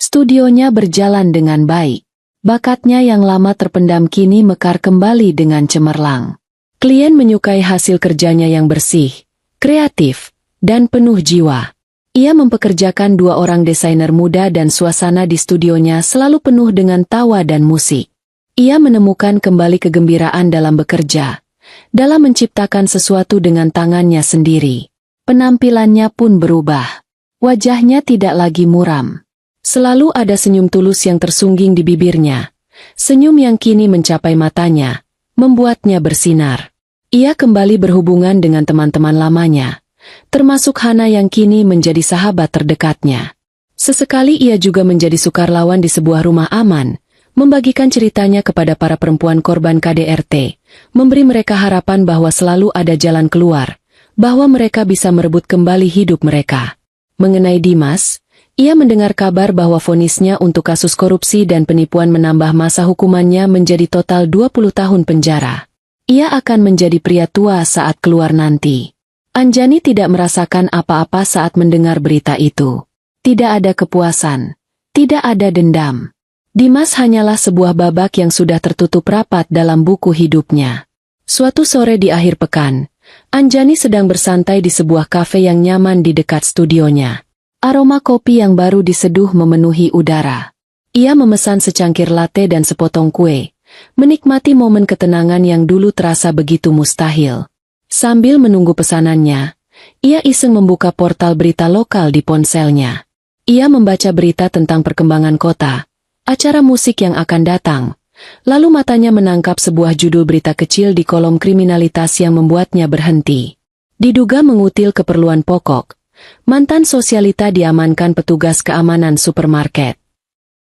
Studionya berjalan dengan baik. Bakatnya yang lama terpendam kini mekar kembali dengan cemerlang. Klien menyukai hasil kerjanya yang bersih, kreatif, dan penuh jiwa. Ia mempekerjakan 2 orang desainer muda dan suasana di studionya selalu penuh dengan tawa dan musik. Ia menemukan kembali kegembiraan dalam bekerja, dalam menciptakan sesuatu dengan tangannya sendiri. Penampilannya pun berubah. Wajahnya tidak lagi muram. Selalu ada senyum tulus yang tersungging di bibirnya. Senyum yang kini mencapai matanya, membuatnya bersinar. Ia kembali berhubungan dengan teman-teman lamanya, termasuk Hana yang kini menjadi sahabat terdekatnya. Sesekali ia juga menjadi sukarlawan di sebuah rumah aman, membagikan ceritanya kepada para perempuan korban KDRT, memberi mereka harapan bahwa selalu ada jalan keluar, bahwa mereka bisa merebut kembali hidup mereka. Mengenai Dimas, ia mendengar kabar bahwa vonisnya untuk kasus korupsi dan penipuan menambah masa hukumannya menjadi total 20 tahun penjara. Ia akan menjadi pria tua saat keluar nanti. Anjani tidak merasakan apa-apa saat mendengar berita itu. Tidak ada kepuasan, tidak ada dendam. Dimas hanyalah sebuah babak yang sudah tertutup rapat dalam buku hidupnya. Suatu sore di akhir pekan, Anjani sedang bersantai di sebuah kafe yang nyaman di dekat studionya. Aroma kopi yang baru diseduh memenuhi udara. Ia memesan secangkir latte dan sepotong kue, menikmati momen ketenangan yang dulu terasa begitu mustahil. Sambil menunggu pesanannya, ia iseng membuka portal berita lokal di ponselnya. Ia membaca berita tentang perkembangan kota, acara musik yang akan datang, Lalu matanya menangkap sebuah judul berita kecil di kolom kriminalitas yang membuatnya berhenti. Diduga mengutil keperluan pokok, mantan sosialita diamankan petugas keamanan supermarket.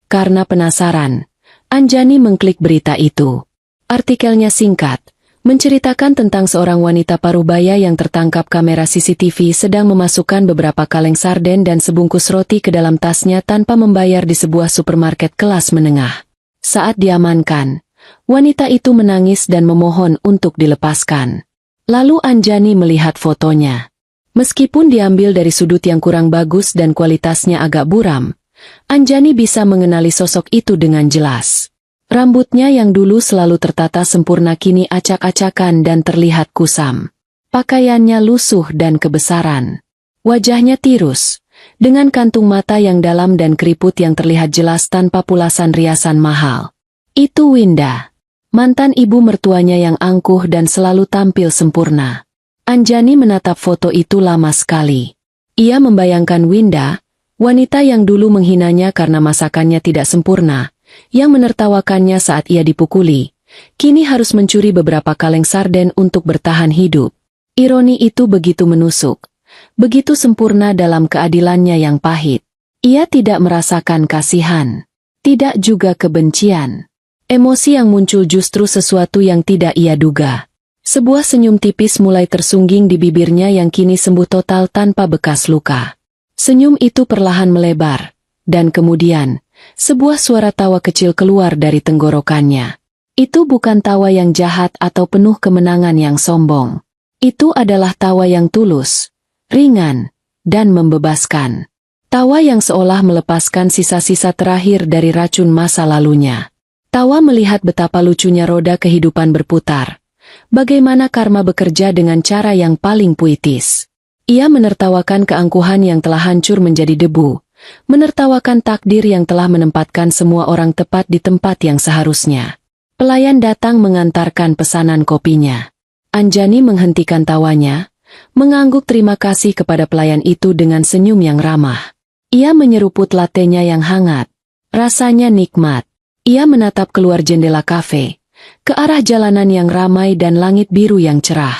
Karena penasaran, Anjani mengklik berita itu. Artikelnya singkat, menceritakan tentang seorang wanita parubaya yang tertangkap kamera CCTV sedang memasukkan beberapa kaleng sarden dan sebungkus roti ke dalam tasnya tanpa membayar di sebuah supermarket kelas menengah. Saat diamankan, wanita itu menangis dan memohon untuk dilepaskan. Lalu Anjani melihat fotonya. Meskipun diambil dari sudut yang kurang bagus dan kualitasnya agak buram, Anjani bisa mengenali sosok itu dengan jelas. Rambutnya yang dulu selalu tertata sempurna kini acak-acakan dan terlihat kusam. Pakaiannya lusuh dan kebesaran. Wajahnya tirus, dengan kantung mata yang dalam dan keriput yang terlihat jelas tanpa pulasan riasan mahal. Itu Winda, mantan ibu mertuanya yang angkuh dan selalu tampil sempurna. Anjani menatap foto itu lama sekali. Ia membayangkan Winda, wanita yang dulu menghinanya karena masakannya tidak sempurna, yang menertawakannya saat ia dipukuli, kini harus mencuri beberapa kaleng sarden untuk bertahan hidup. Ironi itu begitu menusuk, begitu sempurna dalam keadilannya yang pahit. Ia tidak merasakan kasihan, tidak juga kebencian. Emosi yang muncul justru sesuatu yang tidak ia duga. Sebuah senyum tipis mulai tersungging di bibirnya yang kini sembuh total tanpa bekas luka. Senyum itu perlahan melebar, dan kemudian, sebuah suara tawa kecil keluar dari tenggorokannya. Itu bukan tawa yang jahat atau penuh kemenangan yang sombong. Itu adalah tawa yang tulus, ringan, dan membebaskan. Tawa yang seolah melepaskan sisa-sisa terakhir dari racun masa lalunya. Tawa melihat betapa lucunya roda kehidupan berputar. Bagaimana karma bekerja dengan cara yang paling puitis. Ia menertawakan keangkuhan yang telah hancur menjadi debu, menertawakan takdir yang telah menempatkan semua orang tepat di tempat yang seharusnya. Pelayan datang mengantarkan pesanan kopinya. Anjani menghentikan tawanya, mengangguk terima kasih kepada pelayan itu dengan senyum yang ramah. Ia menyeruput latenya yang hangat. Rasanya nikmat. Ia menatap keluar jendela kafe, ke arah jalanan yang ramai dan langit biru yang cerah.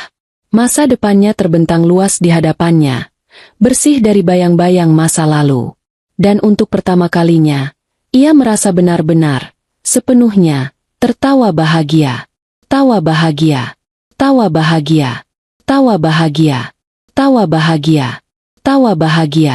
Masa depannya terbentang luas di hadapannya, bersih dari bayang-bayang masa lalu. Dan untuk pertama kalinya, ia merasa benar-benar, sepenuhnya, tertawa bahagia. Tawa bahagia, tawa bahagia, tawa bahagia, tawa bahagia, tawa bahagia.